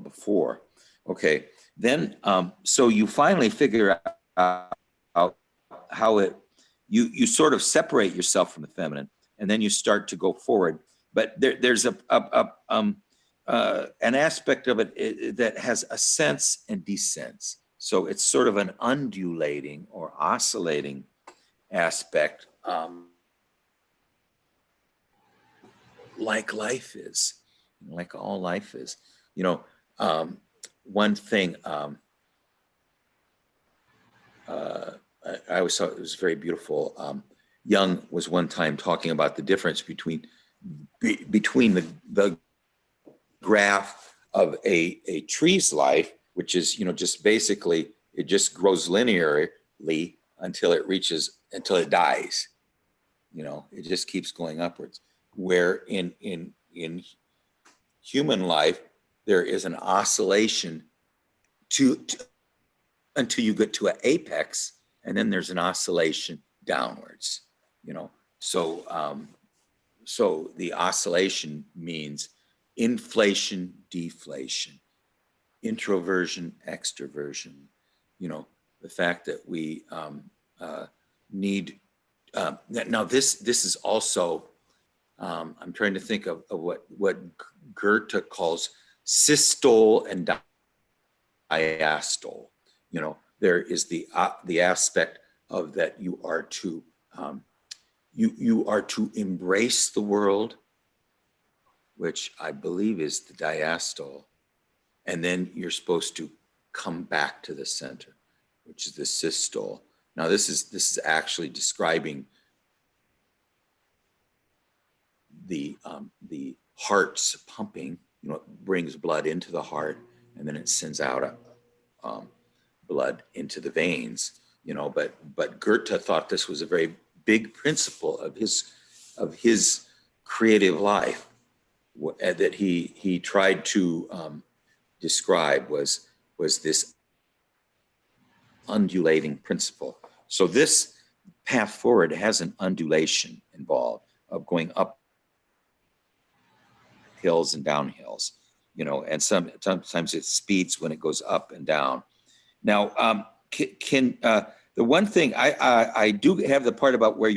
before. Okay, then so you finally figure out how you sort of separate yourself from the feminine, and then you start to go forward. But there's an aspect of it that has ascents and descents. So it's sort of an undulating or oscillating aspect, like life is, like all life is. You know, one thing I always thought it was very beautiful. Jung was one time talking about the difference between the graph of a tree's life, which is, you know, just basically it just grows linearly until it dies. You know, it just keeps going upwards. Where in human life, there is an oscillation until you get to an apex, and then there's an oscillation downwards. You know, so so the oscillation means inflation, deflation, introversion, extroversion. You know, the fact that we need. Now this is also. I'm trying to think of what Goethe calls systole and diastole. You know, there is the aspect of that you are to you are to embrace the world, which I believe is the diastole, and then you're supposed to come back to the center, which is the systole. Now this is actually describing the heart's pumping. You know, it brings blood into the heart, and then it sends out blood into the veins. You know, but Goethe thought this was a very big principle of his creative life that he tried to describe was this undulating principle. So this path forward has an undulation involved of going up hills and down hills, you know, and sometimes it speeds when it goes up and down. Now, the one thing I do have the part about where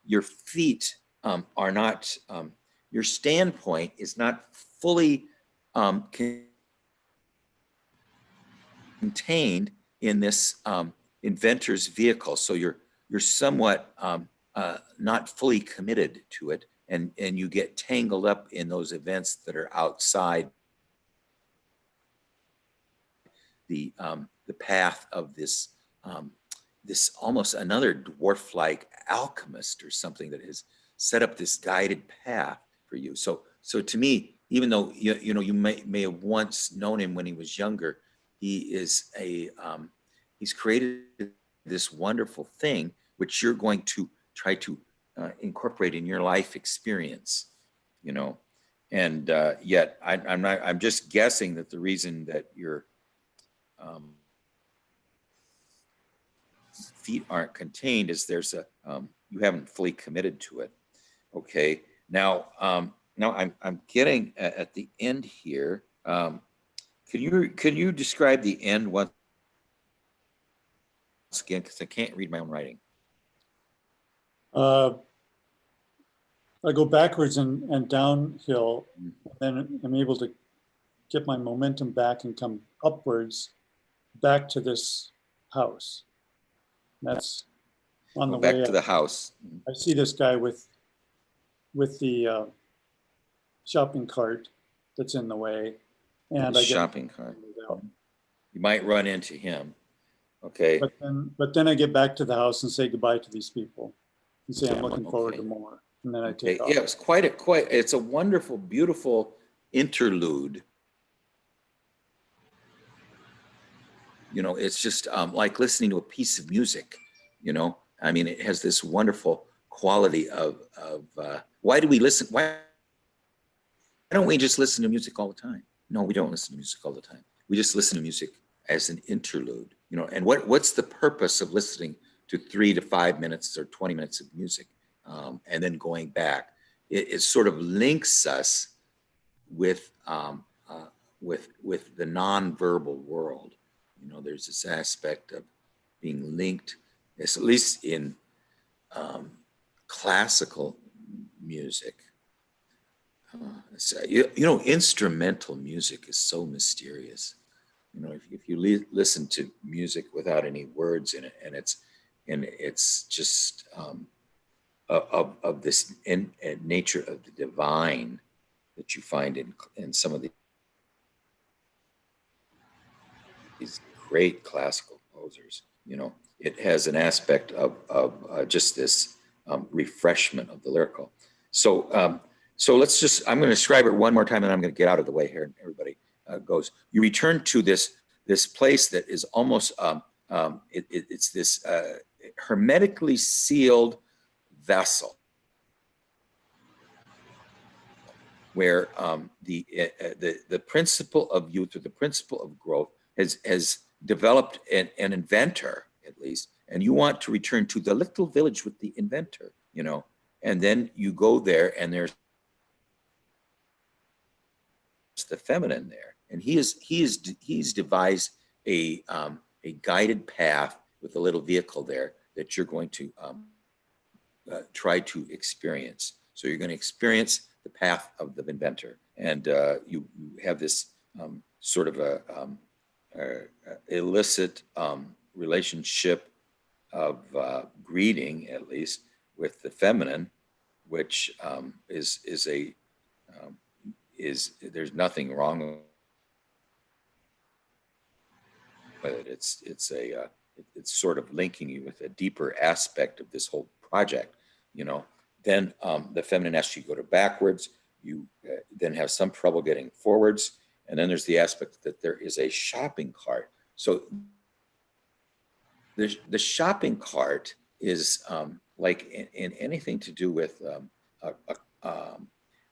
your feet are not, your standpoint is not fully contained in this inventor's vehicle. So you're somewhat not fully committed to it, and you get tangled up in those events that are outside the path of this this almost another dwarf-like alchemist or something that has set up this guided path for you. So to me, even though you know you may have once known him when he was younger, he is he's created this wonderful thing which you're going to try to incorporate in your life experience, you know. And yet I'm just guessing that the reason that your feet aren't contained is there's a you haven't fully committed to it. Okay, now now I'm getting at the end here. Can you describe the end once again, because I can't read my own writing? I go backwards and downhill, then I'm able to get my momentum back and come upwards back to this house. That's on the way back to the house. I see this guy with the shopping cart that's in the way, and I get shopping cart. You might run into him. Okay. But then I get back to the house and say goodbye to these people and say I'm looking forward to more, and then I take off. Yeah, it's it's a wonderful, beautiful interlude. You know, it's just like listening to a piece of music. You know, I mean, it has this wonderful quality of why do we listen? Why don't we just listen to music all the time? No, we don't listen to music all the time. We just listen to music as an interlude. You know, and what's the purpose of listening to 3 to 5 minutes or 20 minutes of music and then going back? It sort of links us with the nonverbal world. You know, there's this aspect of being linked, at least in classical music. You know, instrumental music is so mysterious. You know, if you listen to music without any words in it, and it's just of this nature of the divine that you find in some of these great classical composers. You know, it has an aspect of just this refreshment of the lyrical. So so let's just, I'm going to describe it one more time, and I'm going to get out of the way here, and everybody goes. You return to this place that is almost it's this hermetically sealed vessel where the principle of youth, or the principle of growth, has developed an inventor, at least, and you want to return to the little village with the inventor, you know, and then you go there, and there's the feminine there, and he's devised a guided path with a little vehicle there that you're going to try to experience. So you're going to experience the path of the inventor, and you have this sort of a illicit relationship of greeting, at least, with the feminine, which is there's nothing wrong with it. It's sort of linking you with a deeper aspect of this whole project, you know. Then the feminine asks you to go to backwards. You then have some trouble getting forwards. And then there's the aspect that there is a shopping cart. So the shopping cart is like in anything to do with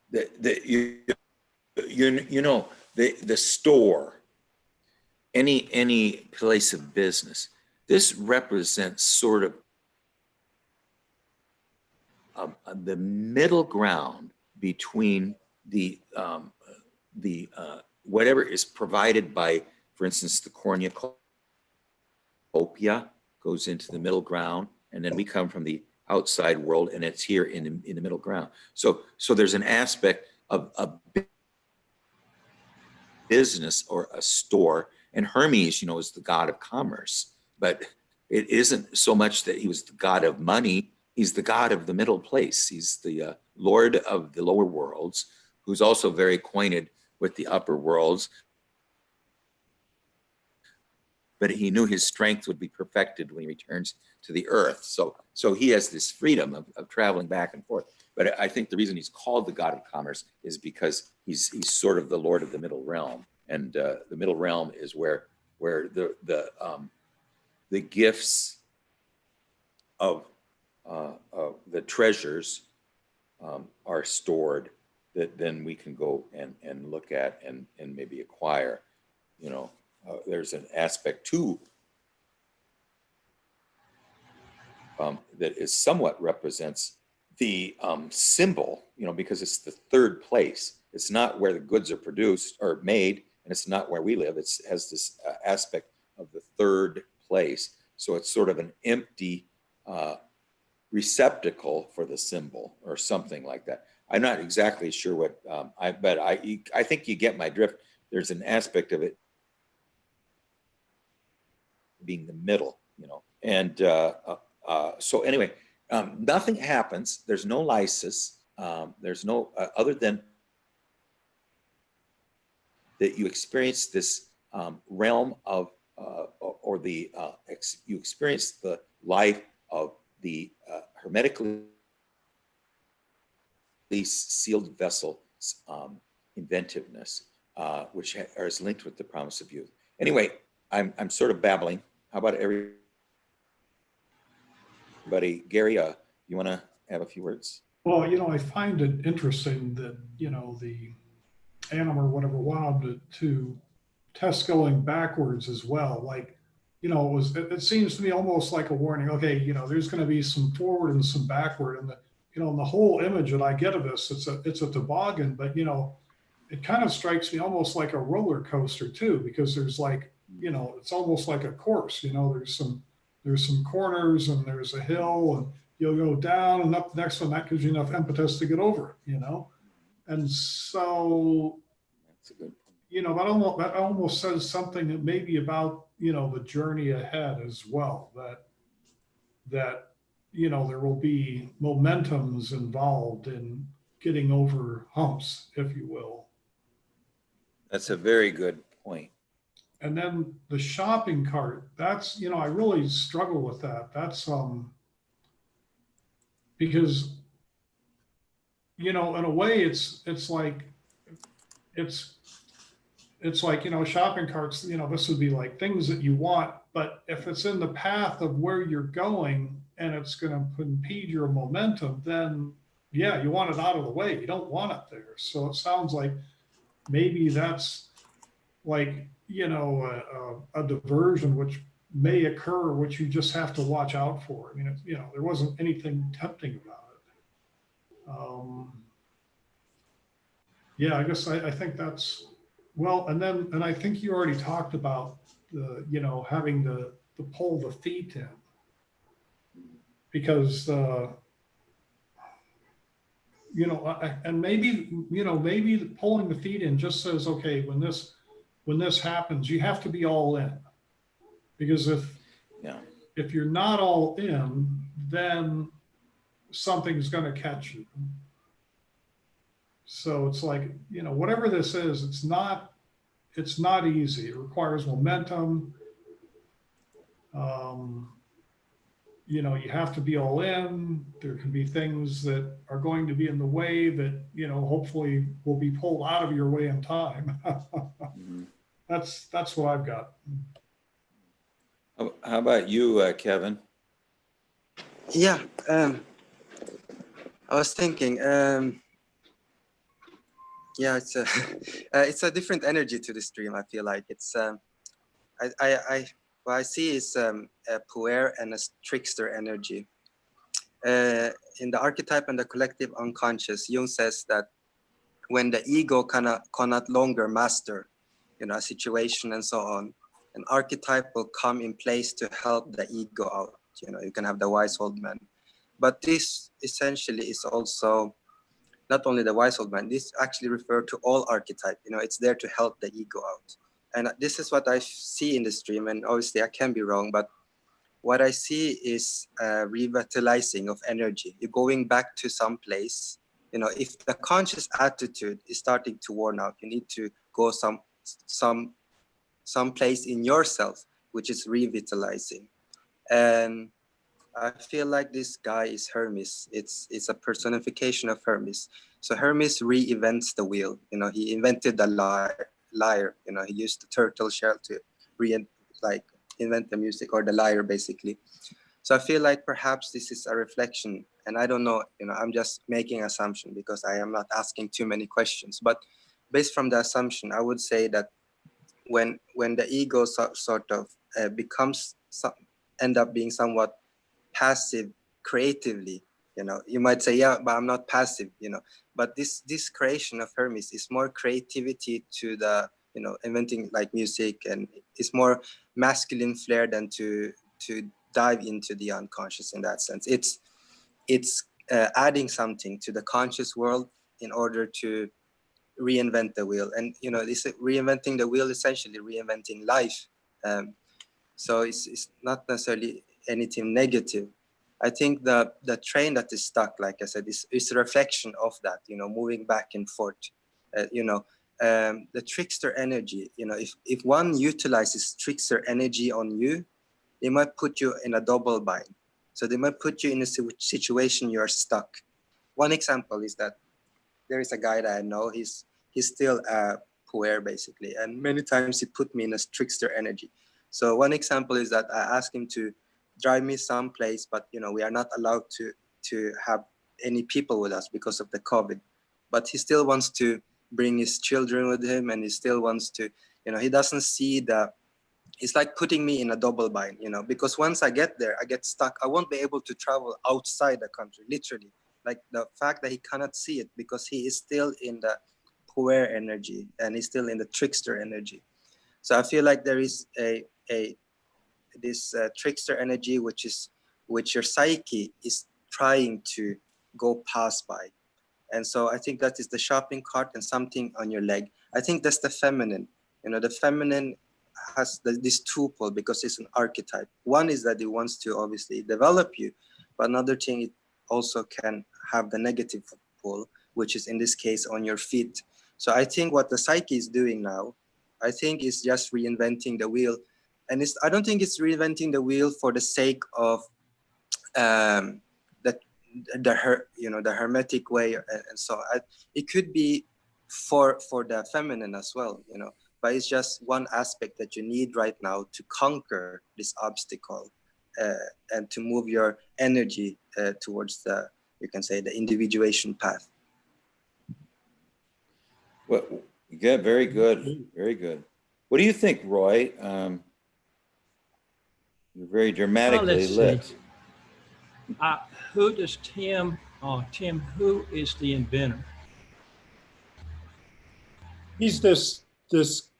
the store, any place of business. This represents sort of the middle ground between the whatever is provided by, for instance, the cornucopia goes into the middle ground, and then we come from the outside world, and it's here in the middle ground. So there's an aspect of a business or a store, and Hermes, you know, is the god of commerce, but it isn't so much that he was the god of money. He's the god of the middle place. He's the lord of the lower worlds, who's also very acquainted with the upper worlds. But he knew his strength would be perfected when he returns to the earth. So he has this freedom of traveling back and forth. But I think the reason he's called the god of commerce is because he's sort of the lord of the middle realm. And the middle realm is where the gifts of the treasures are stored, that then we can go and look at and maybe acquire. You know, there's an aspect too that is somewhat represents the symbol, you know, because it's the third place. It's not where the goods are produced or made, and it's not where we live. It has this aspect of the third place. So it's sort of an empty receptacle for the symbol or something like that. I'm not exactly sure what, but I think you get my drift. There's an aspect of it being the middle, you know. And so anyway, nothing happens. There's no lysis. There's no, other than that you experience this realm of, you experience the life of the hermetically sealed vessel inventiveness, which is linked with the promise of youth. Anyway, I'm sort of babbling. How about everybody? Gary, you want to have a few words? Well, you know, I find it interesting that, you know, the animal or whatever wanted to test going backwards as well. Like, you know, it seems to me almost like a warning. Okay, you know, there's going to be some forward and some backward, and you know, the whole image that I get of this, it's a toboggan, but you know, it kind of strikes me almost like a roller coaster too, because there's like, you know, it's almost like a course. You know, there's some corners and there's a hill, and you'll go down and up the next one. That gives you enough impetus to get over it, you know. And so, That's a good point. you know, that almost says something that maybe about, you know, the journey ahead as well, that you know, there will be momentums involved in getting over humps, if you will. That's a very good point. And then the shopping cart, that's, you know, I really struggle with that. That's because, you know, in a way it's like, it's like, you know, shopping carts, you know, this would be like things that you want, but if it's in the path of where you're going and it's going to impede your momentum, then yeah, you want it out of the way. You don't want it there. So it sounds like maybe that's like, you know, a diversion which may occur, which you just have to watch out for. I mean, you know, there wasn't anything tempting about it. Yeah, I guess I think that's, well, and I think you already talked about the, you know, having to pull the feet in, because you know, and maybe, you know, maybe pulling the feet in just says, okay, when this happens, you have to be all in, because if you're not all in, then something's going to catch you. So it's like, whatever this is, it's not easy. It requires momentum. You have to be all in. There can be things that are going to be in the way that, hopefully will be pulled out of your way in time. Mhm. That's what I've got. How about you, Kevin? Yeah, I was thinking, yeah, it's a it's a different energy to the stream. I feel like it's what I see is a puer and a trickster energy. In the archetype and the collective unconscious, Jung says that when the ego cannot longer master, a situation and so on, an archetype will come in place to help the ego out. You can have the wise old man, but this essentially is also not only the wise old man. This actually refers to all archetype. It's there to help the ego out, and this is what I see in the stream. And obviously, I can be wrong, but what I see is revitalizing of energy. You're going back to some place. If the conscious attitude is starting to worn out, you need to go some place in yourself, which is revitalizing. And I feel like this guy is Hermes. It's a personification of Hermes. So Hermes reinvents the wheel. He invented the lyre. He used the turtle shell to invent the music, or the lyre basically. So I feel like perhaps this is a reflection, and I don't know, I'm just making assumption because I am not asking too many questions. But based from the assumption, I would say that when the ego sort of becomes end up being somewhat passive creatively, you might say, yeah, but I'm not passive, but this creation of Hermes is more creativity to the, inventing like music, and it's more masculine flair than to dive into the unconscious in that sense. It's adding something to the conscious world in order to reinvent the wheel. And this reinventing the wheel, essentially reinventing life. So it's not necessarily anything negative. I think the train that is stuck, like I said, is a reflection of that, moving back and forth. The trickster energy, if one utilizes trickster energy on you, they might put you in a double bind. So they might put you in a situation you are stuck. One example is that there is a guy that I know. He's still a puer basically, and many times he put me in a trickster energy. So one example is that I asked him to drive me someplace, but we are not allowed to have any people with us because of the COVID. But he still wants to bring his children with him, and he still wants to, he doesn't see the. It's like putting me in a double bind, because once I get there, I get stuck. I won't be able to travel outside the country, literally. Like the fact that he cannot see it because he is still in the puer energy and he's still in the trickster energy. So I feel like there is this trickster energy, which your psyche is trying to go past by. And so I think that is the shopping cart and something on your leg. I think that's the feminine. The feminine has this tuple because it's an archetype. One is that it wants to obviously develop you, but another thing, it also can have the negative pull, which is in this case on your feet. So I think what the psyche is doing now, I think is just reinventing the wheel. And I don't think it's reinventing the wheel for the sake of the hermetic way, and so it could be for the feminine as well, but it's just one aspect that you need right now to conquer this obstacle, and to move your energy towards you can say the individuation path. Well, yeah, very good, very good. What do you think, Roy? You're very dramatically lit. Who does Tim, who is the inventor? He's this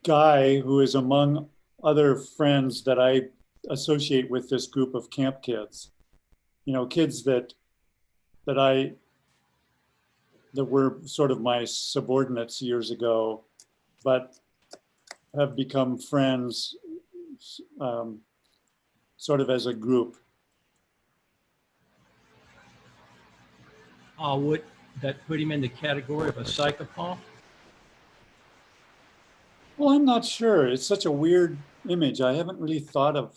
guy who is among other friends that I associate with this group of camp kids. Kids that were sort of my subordinates years ago, but have become friends sort of as a group. would that put him in the category of a psychopomp? Well, I'm not sure. It's such a weird image. I haven't really thought of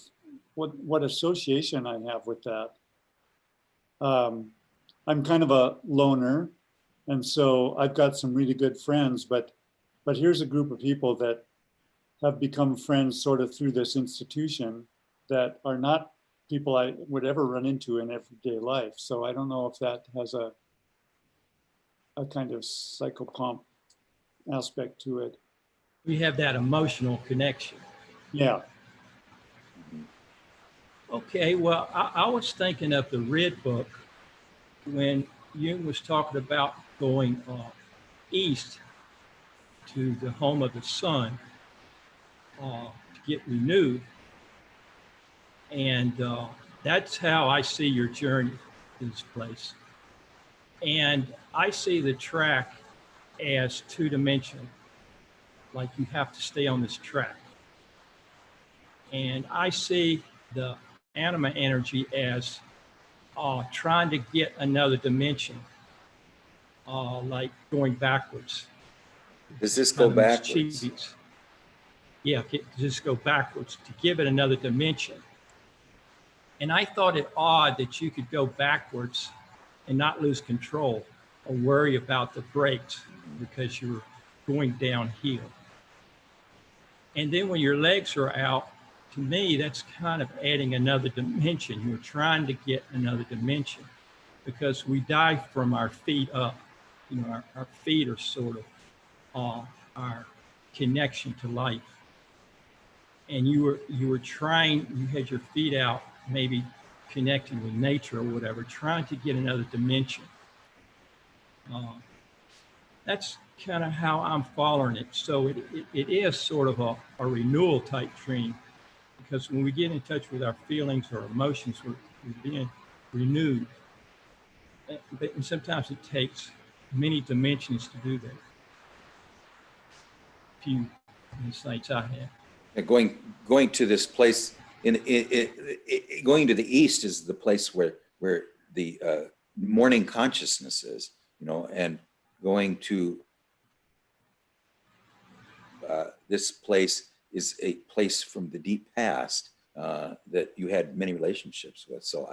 what association I have with that. I'm kind of a loner, and so I've got some really good friends, but here's a group of people that have become friends sort of through this institution that are not people I would ever run into in everyday life. So I don't know if that has a kind of psychopomp aspect to it. We have that emotional connection. Yeah. Okay, well, I was thinking of the Red Book when Jung was talking about going east to the home of the sun to get renewed. And that's how I see your journey to this place. And I see the track as two-dimensional, like you have to stay on this track. And I see the anima energy as trying to get another dimension, like going backwards. Does this go backwards? Yeah, just go backwards to give it another dimension. And I thought it odd that you could go backwards and not lose control or worry about the brakes because you were going downhill. And then when your legs are out, to me, that's kind of adding another dimension. You're trying to get another dimension because we die from our feet up. You know, our feet are sort of our connection to life. And you were trying, you had your feet out, maybe connecting with nature or whatever, trying to get another dimension. That's kind of how I'm following it. So it is sort of a renewal type dream, because when we get in touch with our feelings or emotions, we're being renewed. And sometimes it takes many dimensions to do that. A few insights I have. Going to this place going to the east is the place where the morning consciousness is, you know, and going to this place is a place from the deep past that you had many relationships with. So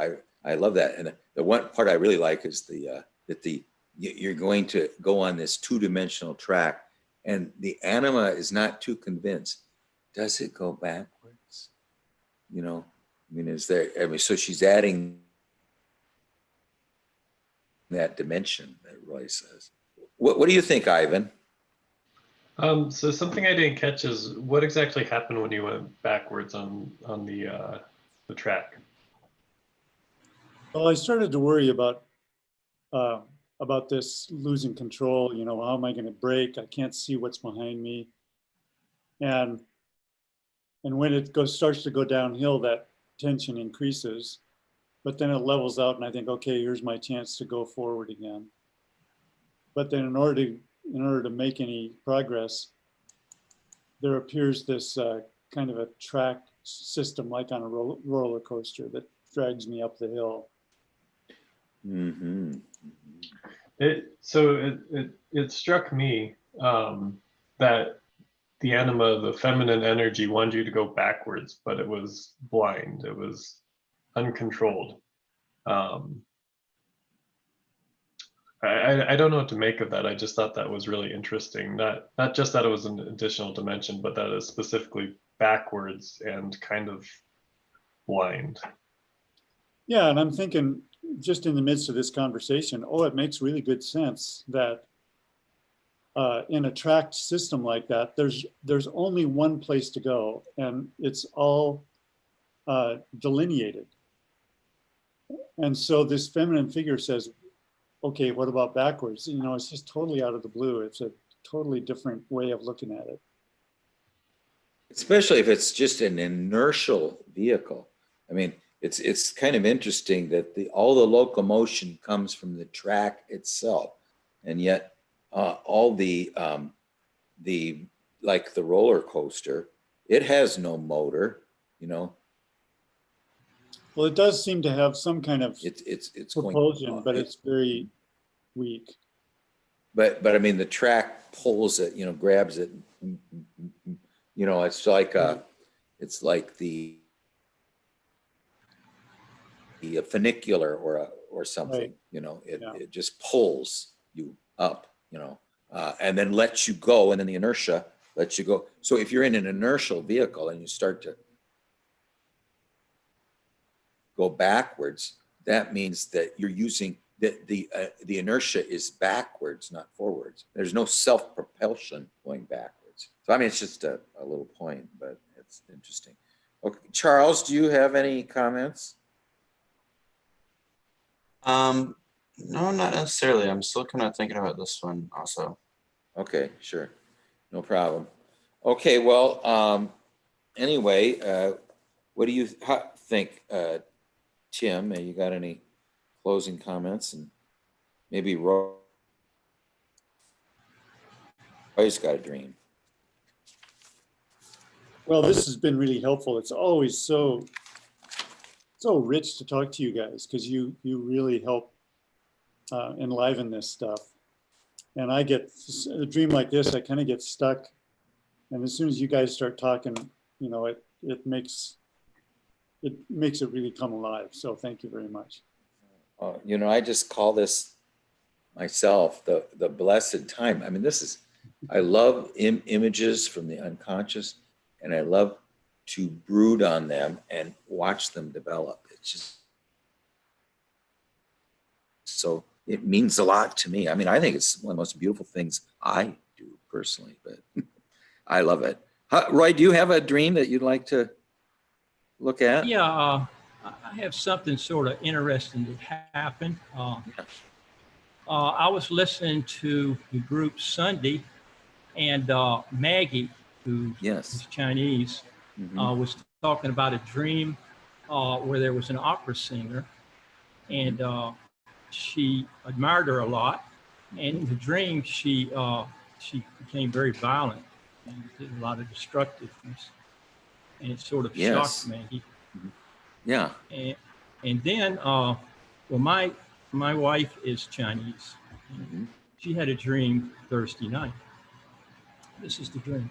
I love that. And the one part I really like is that you're going to go on this two-dimensional track, and the anima is not too convinced. Does it go backwards? You know, I mean, so she's adding that dimension that Roy says. What do you think, Ivan? So something I didn't catch is what exactly happened when you went backwards on the track. Well, I started to worry about this losing control. You know, how am I going to brake? I can't see what's behind me. And when it starts to go downhill, that tension increases, but then it levels out, and I think, okay, here's my chance to go forward again. But then in order to make any progress, there appears this kind of a track system like on a roller coaster that drags me up the hill. Mm-hmm. It struck me that the anima, the feminine energy, wanted you to go backwards, but it was blind. It was uncontrolled. I don't know what to make of that. I just thought that was really interesting. Not just that it was an additional dimension, but that it's specifically backwards and kind of blind. Yeah, and I'm thinking just in the midst of this conversation, it makes really good sense that in a tracked system like that, there's only one place to go, and it's all delineated. And so this feminine figure says, okay, what about backwards? You know, it's just totally out of the blue. It's a totally different way of looking at it. Especially if it's just an inertial vehicle. I mean, it's kind of interesting that all the locomotion comes from the track itself, and yet all the like the roller coaster, it has no motor, you know. Well, it does seem to have some kind of it's propulsion, going, but it's very week. But I mean, the track pulls it, you know, grabs it. You know, it's like the funicular or something. Right. You know, Yeah. it just pulls you up. You know, and then lets you go, and then the inertia lets you go. So if you're in an inertial vehicle and you start to go backwards, that means that you're using the inertia is backwards, not forwards. There's no self-propulsion going backwards. So I mean, it's just a little point, but it's interesting. Okay, Charles, do you have any comments? No, not necessarily. I'm still kind of thinking about this one also. Okay, sure, no problem. Okay, well, anyway, what do you think, Tim? You got any closing comments? And maybe Roy's got a dream. Well, this has been really helpful. It's always so rich to talk to you guys because you really help enliven this stuff. And I get a dream like this, I kind of get stuck. And as soon as you guys start talking, you know, it makes it really come alive. So thank you very much. You know, I just call this myself the blessed time. I mean, I love images from the unconscious, and I love to brood on them and watch them develop. It's just so it means a lot to me. I mean, I think it's one of the most beautiful things I do personally, but I love it. Roy, do you have a dream that you'd like to look at? Yeah, I have something sort of interesting that happened. I was listening to the group Sunday, and Maggie, who is Chinese, was talking about a dream where there was an opera singer, and she admired her a lot. And in the dream, she became very violent and did a lot of destructiveness, and it sort of shocked Maggie. Yeah. And then, well, my wife is Chinese. She had a dream Thursday night. This is the dream.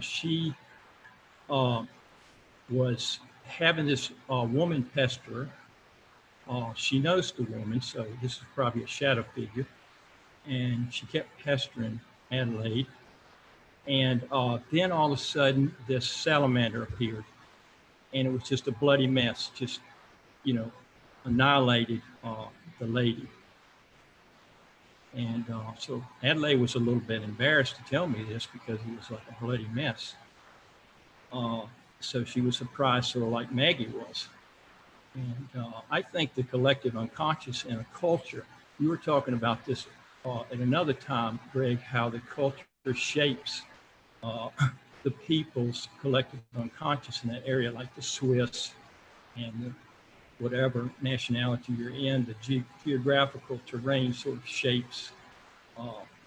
She was having this woman pester her. She knows the woman, so this is probably a shadow figure. And she kept pestering Adelaide. And then all of a sudden, this salamander appeared. And it was just a bloody mess, just, you know, annihilated the lady. And so Adelaide was a little bit embarrassed to tell me this because it was like a bloody mess. So she was surprised, sort of like Maggie was. And I think the collective unconscious in a culture, you were talking about this at another time, Greg, how the culture shapes the people's collective unconscious in that area, like the Swiss and the whatever nationality you're in, the geographical terrain sort of shapes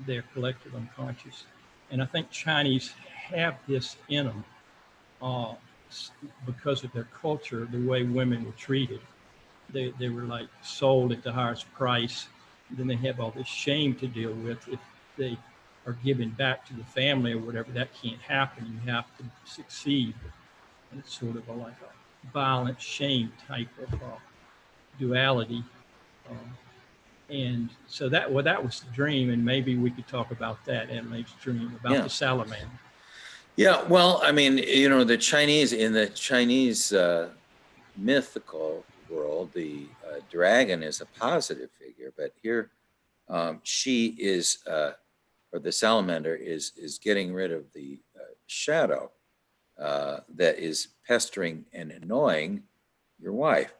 their collective unconscious. And I think Chinese have this in them because of their culture, the way women were treated. They were like sold at the highest price. And then they have all this shame to deal with. If they are given back to the family or whatever, that can't happen. You have to succeed. And it's sort of like a violent shame type of duality. And so that was the dream, and maybe we could talk about that, Adelaide's dream about the salamander. Yeah, well, I mean, you know, in the Chinese mythical world, the dragon is a positive figure, but here she is, or the salamander is getting rid of the shadow that is pestering and annoying your wife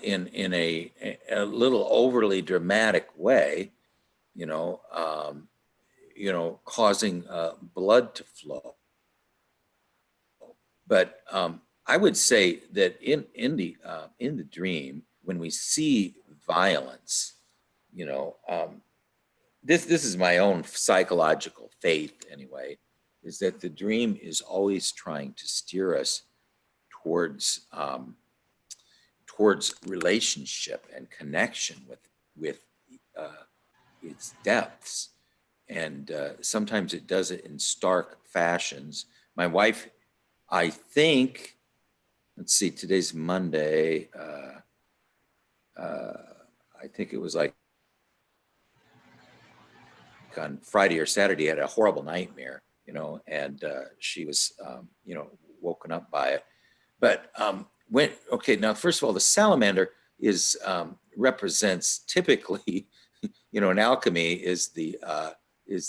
in a little overly dramatic way, you know, causing blood to flow. But I would say that in the dream, when we see violence, you know, this is my own psychological faith anyway, is that the dream is always trying to steer us towards towards relationship and connection with its depths. And sometimes it does it in stark fashions. My wife, I think, let's see, today's Monday. I think it was like on Friday or Saturday, had a horrible nightmare, and she was, woken up by it. But now, first of all, the salamander is represents typically, in alchemy, is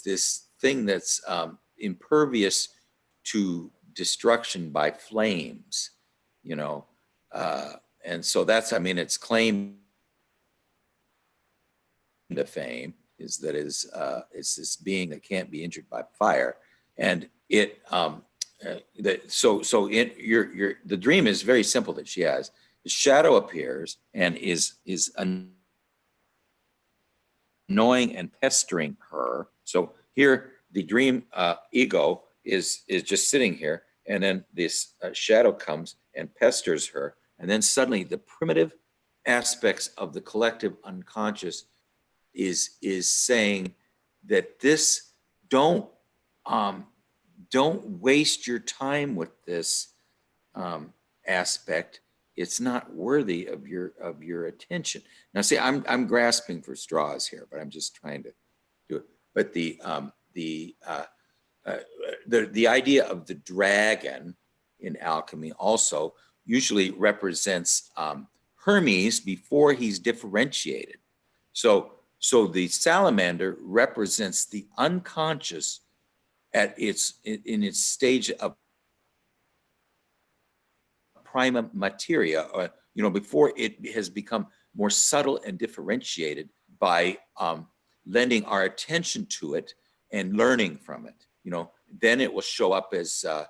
this thing that's impervious to destruction by flames, and so that's, its claim to fame is that it's this being that can't be injured by fire, and it the dream is very simple that she has. The shadow appears and is annoying and pestering her. So here the dream ego is just sitting here, and then this shadow comes and pesters her, and then suddenly the primitive aspects of the collective unconscious is saying that this don't waste your time with this aspect. It's not worthy of your attention. Now, see, I'm grasping for straws here, but I'm just trying to do it. But the idea of the dragon in alchemy also usually represents Hermes before he's differentiated. So the salamander represents the unconscious in its stage of prima materia, or before it has become more subtle and differentiated by lending our attention to it and learning from it. Then it will show up as a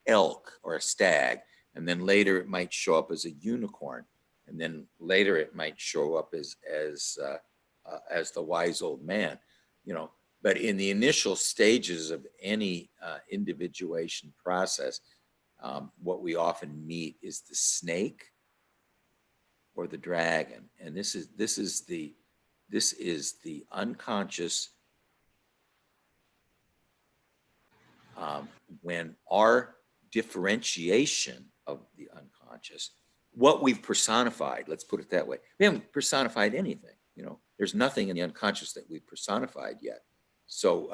elk or a stag, and then later it might show up as a unicorn, and then later it might show up as the wise old man. But in the initial stages of any individuation process, what we often meet is the snake or the dragon, and this is the unconscious. When our differentiation of the unconscious, what we've personified, let's put it that way, we haven't personified anything. There's nothing in the unconscious that we've personified yet. So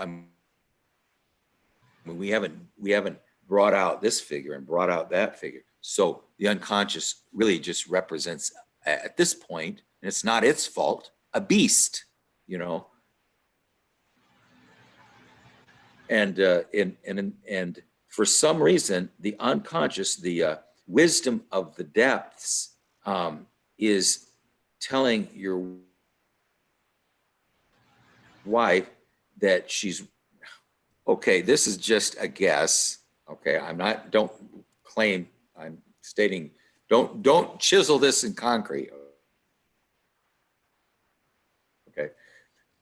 we haven't brought out this figure and brought out that figure. So the unconscious really just represents, at this point, and it's not its fault, a beast, and for some reason, the unconscious, the wisdom of the depths, is telling your wife that she's okay. This is just a guess. Okay, don't claim, I'm stating, don't chisel this in concrete. Okay,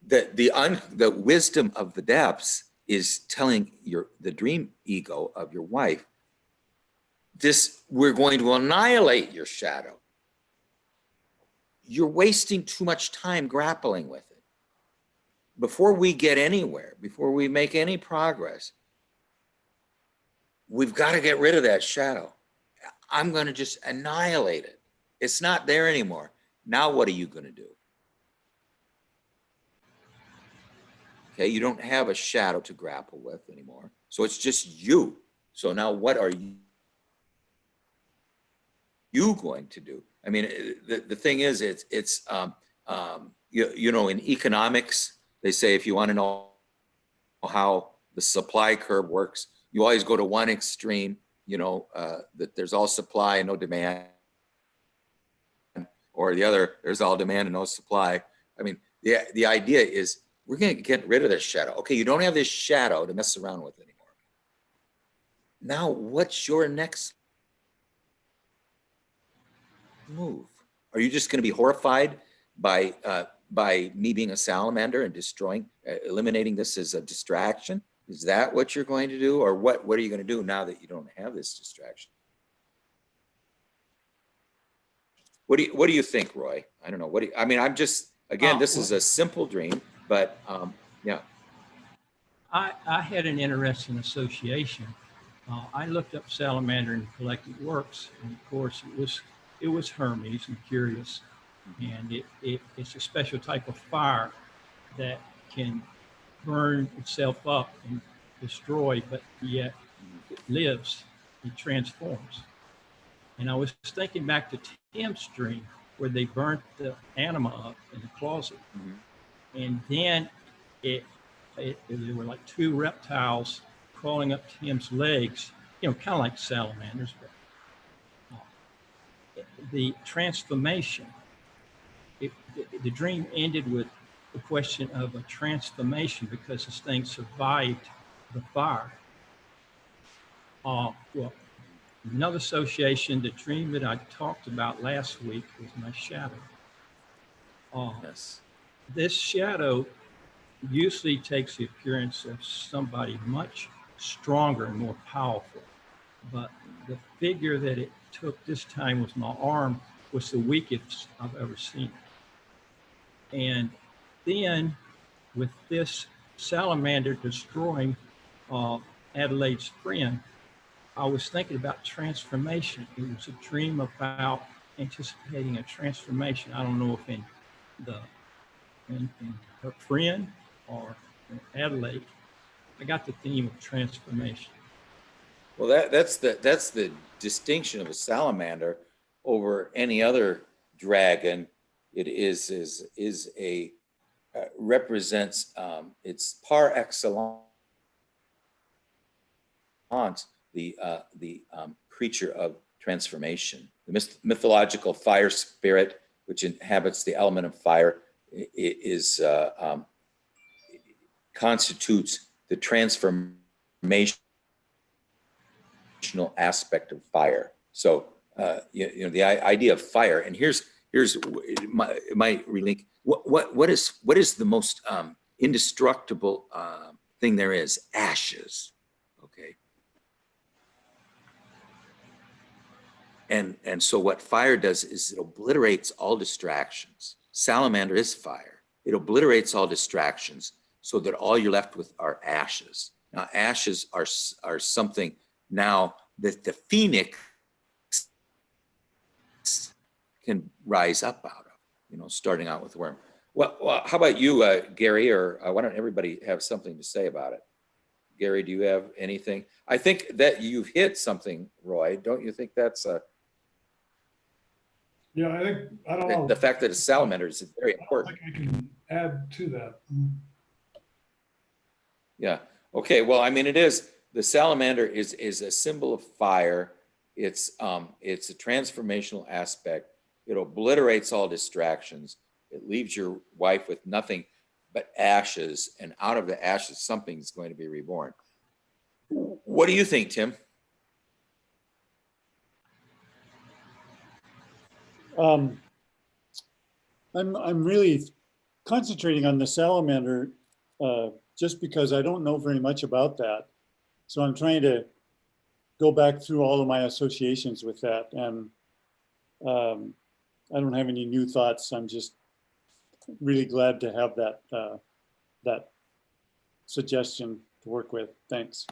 the wisdom of the depths is telling the dream ego of your wife, we're going to annihilate your shadow. You're wasting too much time grappling with it. Before we get anywhere, before we make any progress, we've got to get rid of that shadow. I'm going to just annihilate it. It's not there anymore. Now what are you going to do? Okay, you don't have a shadow to grapple with anymore. So it's just you. So now what are you going to do? I mean, the thing is, it's in economics, they say if you want to know how the supply curve works, you always go to one extreme, that there's all supply and no demand, or the other, there's all demand and no supply. I mean, the idea is we're going to get rid of this shadow. Okay, you don't have this shadow to mess around with anymore. Now, what's your next move? Are you just going to be horrified by me being a salamander and eliminating this as a distraction? Is that what you're going to do? Or what are you going to do now that you don't have this distraction? What do you think, Roy? I don't know. I'm just Again, this is a simple dream, but yeah. I had an interesting association. I looked up salamander in collected works, and of course it was Hermes and Curious, and it's a special type of fire that can burn itself up and destroy, but yet it lives, it transforms. And I was thinking back to Tim's dream where they burnt the anima up in the closet, and then there were like two reptiles crawling up Tim's legs, you know, kind of like salamanders, but the transformation, the dream ended with the question of a transformation because this thing survived the fire. Well, another association, the dream that I talked about last week was my shadow. Yes. This shadow usually takes the appearance of somebody much stronger and more powerful. But the figure that it took this time with my arm was the weakest I've ever seen. And then with this salamander destroying Adelaide's friend, I was thinking about transformation. It was a dream about anticipating a transformation. I don't know if in her friend or in Adelaide, I got the theme of transformation. Well, that's the distinction of a salamander over any other dragon. It is a represents it's par excellence the creature of transformation. The mythological fire spirit, which inhabits the element of fire, constitutes the transformational aspect of fire. So you know the idea of fire, and here's my relink. What is the most indestructible thing there is? Ashes. Okay. And so what fire does is it obliterates all distractions. Salamander is fire. It obliterates all distractions so that all you're left with are ashes. Now, ashes are something now that the phoenix can rise up out of, you know, starting out with worm. Well, how about you, Gary, or why don't everybody have something to say about it? Gary, do you have anything? I think that you've hit something, Roy. Don't you think that's Yeah, I don't know. The fact that it's salamander is very important. I can add to that. Yeah. Okay. Well, I mean, it is, the salamander is a symbol of fire. It's a transformational aspect. It obliterates all distractions. It leaves your wife with nothing but ashes, and out of the ashes, something is going to be reborn. What do you think, Tim? I'm really concentrating on the salamander just because I don't know very much about that. So I'm trying to go back through all of my associations with that, and I don't have any new thoughts. I'm just really glad to have that that suggestion to work with. Thanks.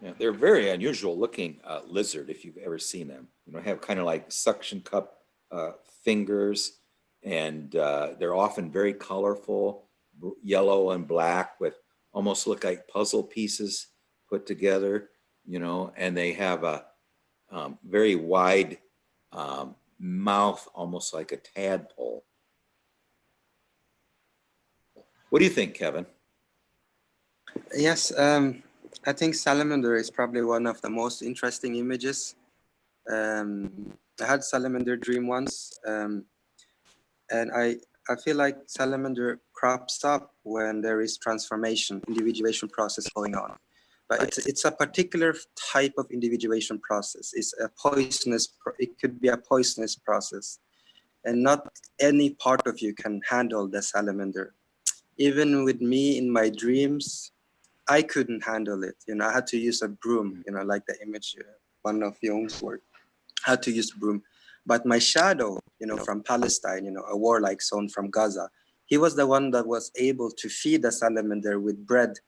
Yeah, they're very unusual looking lizard if you've ever seen them. You know, have kind of like suction cup fingers, and they're often very colorful, yellow and black, with almost look like puzzle pieces put together. You know, and they have a very wide mouth, almost like a tadpole. What do you think, Kevin? Yes, I think salamander is probably one of the most interesting images. I had salamander dream once, and I feel like salamander crops up when there is transformation, individuation process going on. But it's a particular type of individuation process. It's a poisonous, it could be a poisonous process. And not any part of you can handle the salamander. Even with me in my dreams, I couldn't handle it. You know, I had to use a broom, you know, like the image, one of Jung's work. I had to use broom. But my shadow, from Palestine, a warlike zone from Gaza, he was the one that was able to feed the salamander with bread.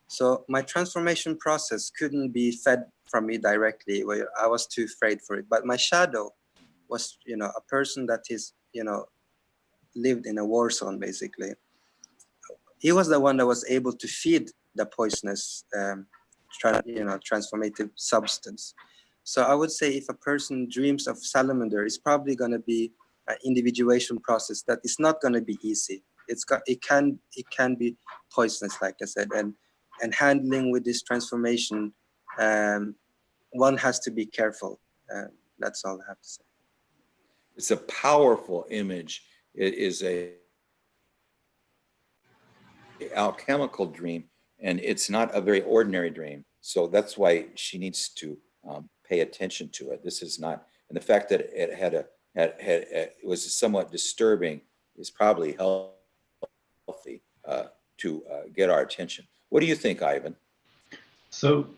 So my transformation process couldn't be fed from me directly. I was too afraid for it. But my shadow was, a person that is, lived in a war zone, basically. He was the one that was able to feed the poisonous, transformative substance. So I would say if a person dreams of salamander, it's probably going to be an individuation process that is not going to be easy. It can be poisonous, like I said, and handling with this transformation, one has to be careful. That's all I have to say. It's a powerful image. It is a alchemical dream, and it's not a very ordinary dream. So that's why she needs to pay attention to it. This is not, and the fact that it it was somewhat disturbing is probably healthy to get our attention. What do you think, Ivan? So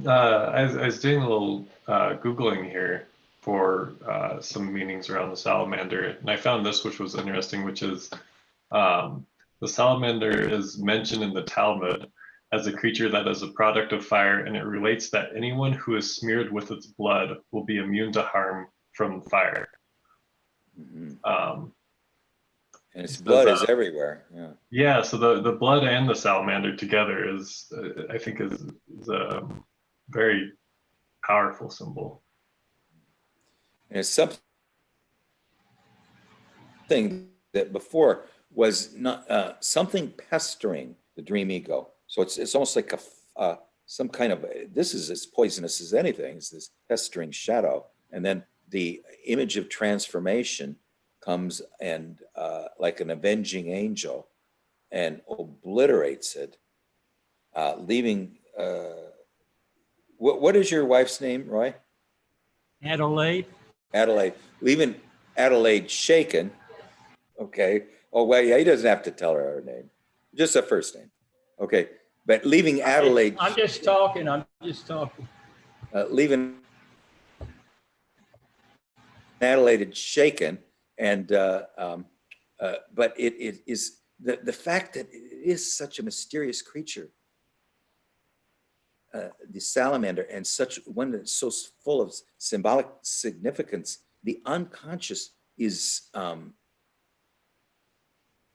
I was doing a little Googling here for some meanings around the salamander, and I found this, which was interesting, which is the salamander is mentioned in the Talmud as a creature that is a product of fire, and it relates that anyone who is smeared with its blood will be immune to harm from fire. Mm-hmm. And its blood is everywhere. Yeah. Yeah. So the blood and the salamander together is, I think, is a very powerful symbol. And it's something that before was not something pestering the dream ego. So it's almost like some kind of, this is as poisonous as anything. It's this pestering shadow, and then the image of transformation comes and like an avenging angel and obliterates it, leaving. What is your wife's name, Roy? Adelaide. Adelaide, leaving Adelaide shaken. Okay. Oh, well, yeah, he doesn't have to tell her her name, just her first name. Okay. But leaving Adelaide. I'm just talking. Leaving Adelaide shaken. And, but it is the fact that it is such a mysterious creature, the salamander, and such one that's so full of symbolic significance. The unconscious is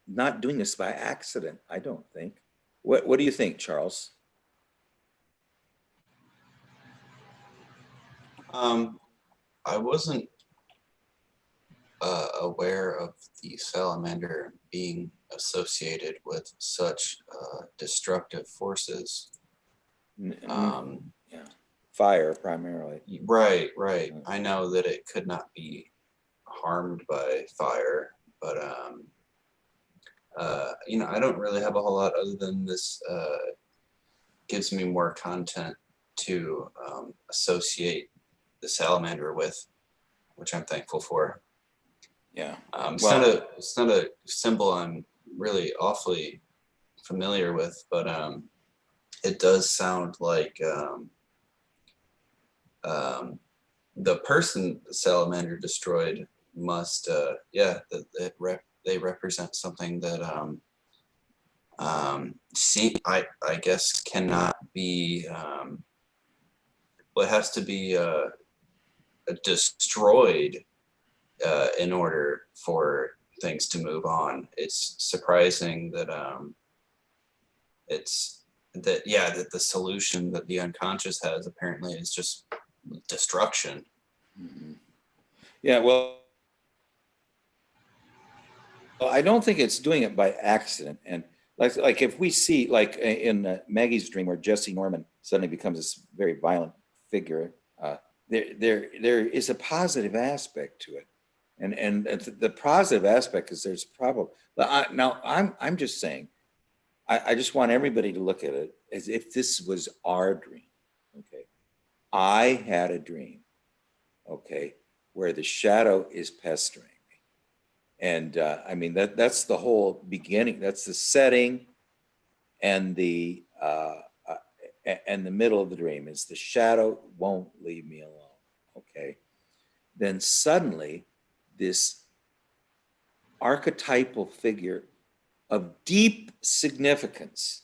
not doing this by accident, I don't think. What do you think, Charles? I wasn't aware of the salamander being associated with such destructive forces. Yeah, fire primarily. Right. I know that it could not be harmed by fire, but I don't really have a whole lot other than this gives me more content to associate the salamander with, which I'm thankful for. Yeah. It's not a symbol I'm really awfully familiar with, but it does sound like the person the salamander destroyed must they represent something that I guess cannot be it has to be destroyed in order for things to move on. It's surprising that that the solution that the unconscious has apparently is just destruction. Mm-hmm. Yeah, well, I don't think it's doing it by accident. And like if we see, like in Maggie's dream, where Jesse Norman suddenly becomes this very violent figure, there is a positive aspect to it, and the positive aspect is there's probably now I'm just saying, I just want everybody to look at it as if this was our dream. Okay, I had a dream, okay, where the shadow is pestering me. And I mean, that's the whole beginning. That's the setting, and the middle of the dream is the shadow won't leave me alone. Okay. then suddenly this archetypal figure of deep significance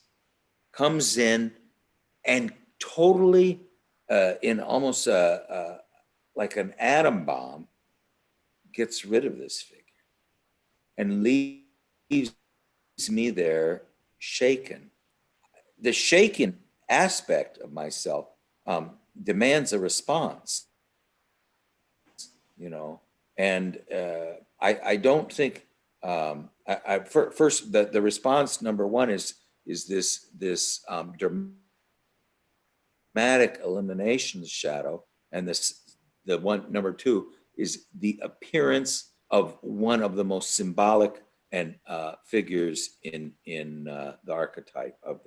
comes in and totally, in almost like an atom bomb, gets rid of this figure and leaves me there shaken. The shaken aspect of myself demands a response, you know, and I don't think first the response number one is this dramatic elimination of the shadow, and the one number two is the appearance of one of the most symbolic and figures in the archetype of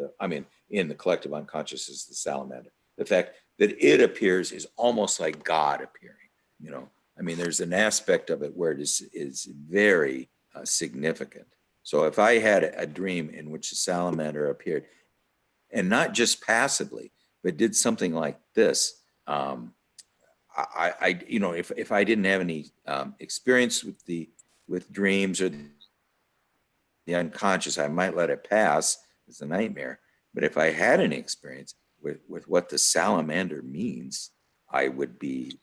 in the collective unconscious is the salamander. The fact that it appears is almost like God appearing, you know. I mean, there's an aspect of it where it is very significant. So if I had a dream in which the salamander appeared, and not just passively, but did something like this, you know, if I didn't have any experience with dreams or the unconscious, I might let it pass as a nightmare. But if I had any experience with what the salamander means, I would be,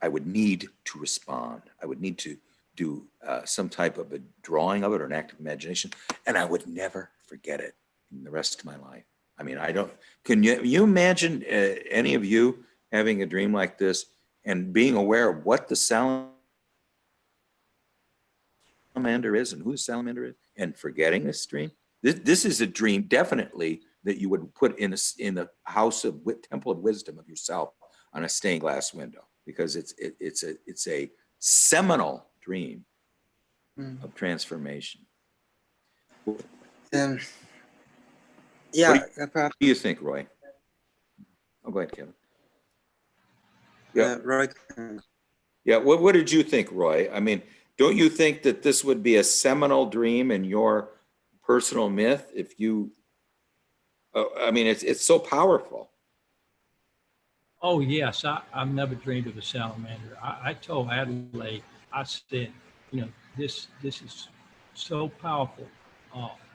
I would need to respond. I would need to do some type of a drawing of it or an act of imagination, and I would never forget it in the rest of my life. I mean, can you imagine any of you having a dream like this and being aware of what the salamander is and who the salamander is and forgetting this dream? This is a dream definitely that you would put in the house of temple of wisdom of yourself on a stained glass window, because it's a seminal dream of transformation. Yeah, What do you think, Roy? Oh, go ahead, Kevin. Yeah, Roy. yeah. What did you think, Roy? I mean, don't you think that this would be a seminal dream in your personal myth if you? I mean, it's so powerful. Oh yes, I've never dreamed of a salamander. I told Adelaide, I said, you know, this is so powerful.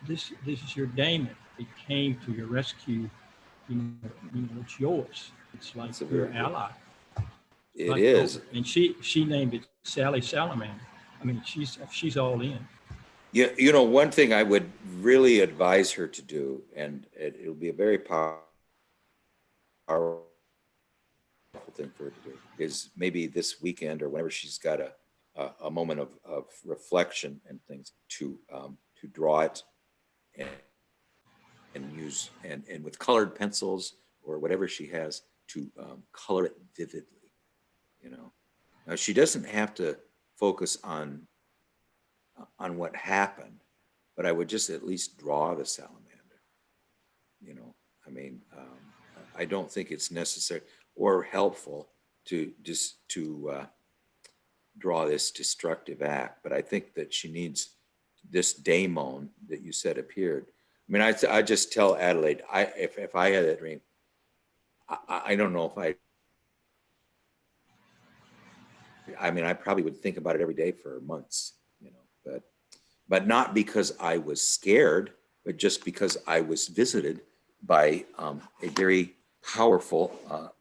This is your daemon. It came to your rescue. You know, it's yours. It's like your ally. It is. And she named it Sally Salamander. I mean, she's all in. Yeah, you know, one thing I would really advise her to do, and it'll be a very powerful thing for her to do, is maybe this weekend or whenever she's got a moment of reflection and things, to draw it and use and with colored pencils or whatever she has to color it vividly. You know, now she doesn't have to focus on what happened, but I would just at least draw the salamander. You know, I mean, I don't think it's necessary or helpful to just draw this destructive act, but I think that she needs this daemon that you said appeared. I mean, I just tell Adelaide, if I had that dream, I don't know if I mean, I probably would think about it every day for months, you know, but not because I was scared, but just because I was visited by a very powerful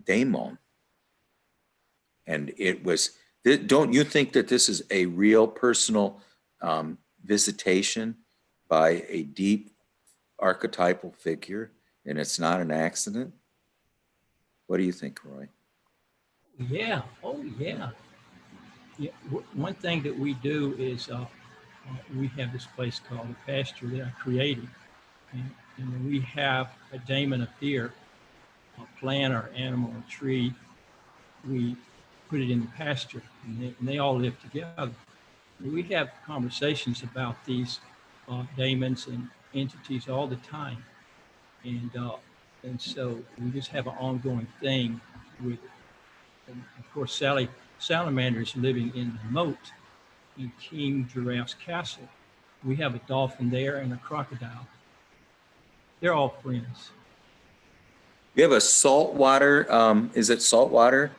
daemon. And it was, don't you think that this is a real personal visitation by a deep archetypal figure, and it's not an accident? What do you think, Roy? Yeah. Oh yeah. Yeah. One thing that we do is we have this place called the pasture that I created, and we have a daemon appear, a plant or animal or tree. We put it in the pasture, and they all live together. We have conversations about these daemons and entities all the time, and so we just have an ongoing thing with it. And of course, Sally Salamander is living in the moat in King Giraffe's castle. We have a dolphin there and a crocodile. They're all friends. You have a salt water, is it salt water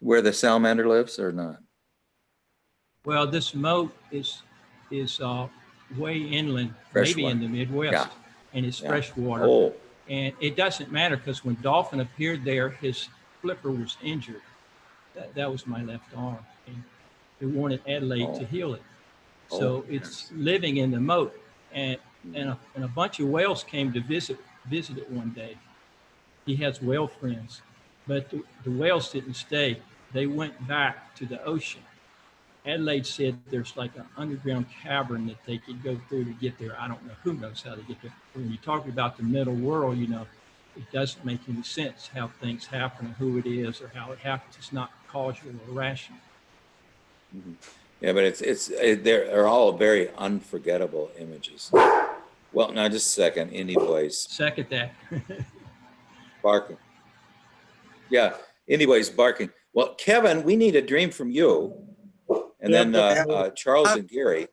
where the salamander lives or not? Well, this moat is way inland, Fresh maybe in water. the Midwest, Yeah. and it's Yeah. fresh water. Oh, And it doesn't matter because when Dolphin appeared there, his flipper was injured. That was my left arm. And they wanted Adelaide to Oh. heal it. Oh, So it's living in the moat. And, Mhm. and a bunch of whales came to visit it one day. He has whale friends, but the whales didn't stay. They went back to the ocean. Adelaide said there's like an underground cavern that they could go through to get there. I don't know, who knows how to get there. When you talk about the middle world, you know, it doesn't make any sense how things happen and who it is or how it happens. It's not causal or rational. Mhm. Yeah, but they're all very unforgettable images. Well, now just a second, Indie Boys Second that. barking. Yeah, Indie Boys barking. Well, Kevin, we need a dream from you, and then Charles and Gary.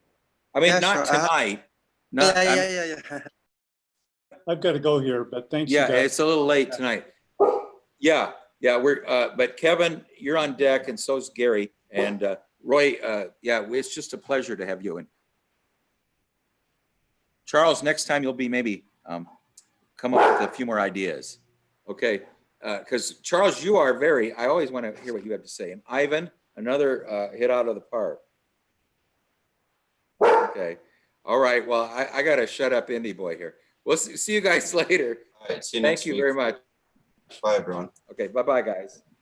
I mean, Yeah, not sure. tonight. Not. Yeah. I've got to go here, but thanks. Yeah, you guys. it's a little late tonight. Yeah, we're. But Kevin, you're on deck, and so's Gary and Roy. Yeah, it's just a pleasure to have you. And Charles, next time you'll be maybe come up with a few more ideas. Okay, because Charles, you are very. I always want to hear what you have to say. And Ivan, another hit out of the park. Okay, all right. Well, I got to shut up, Indie Boy here. We'll see you guys later. All right, see you Thank next you week. very much. Bye, everyone. Okay, bye-bye, guys.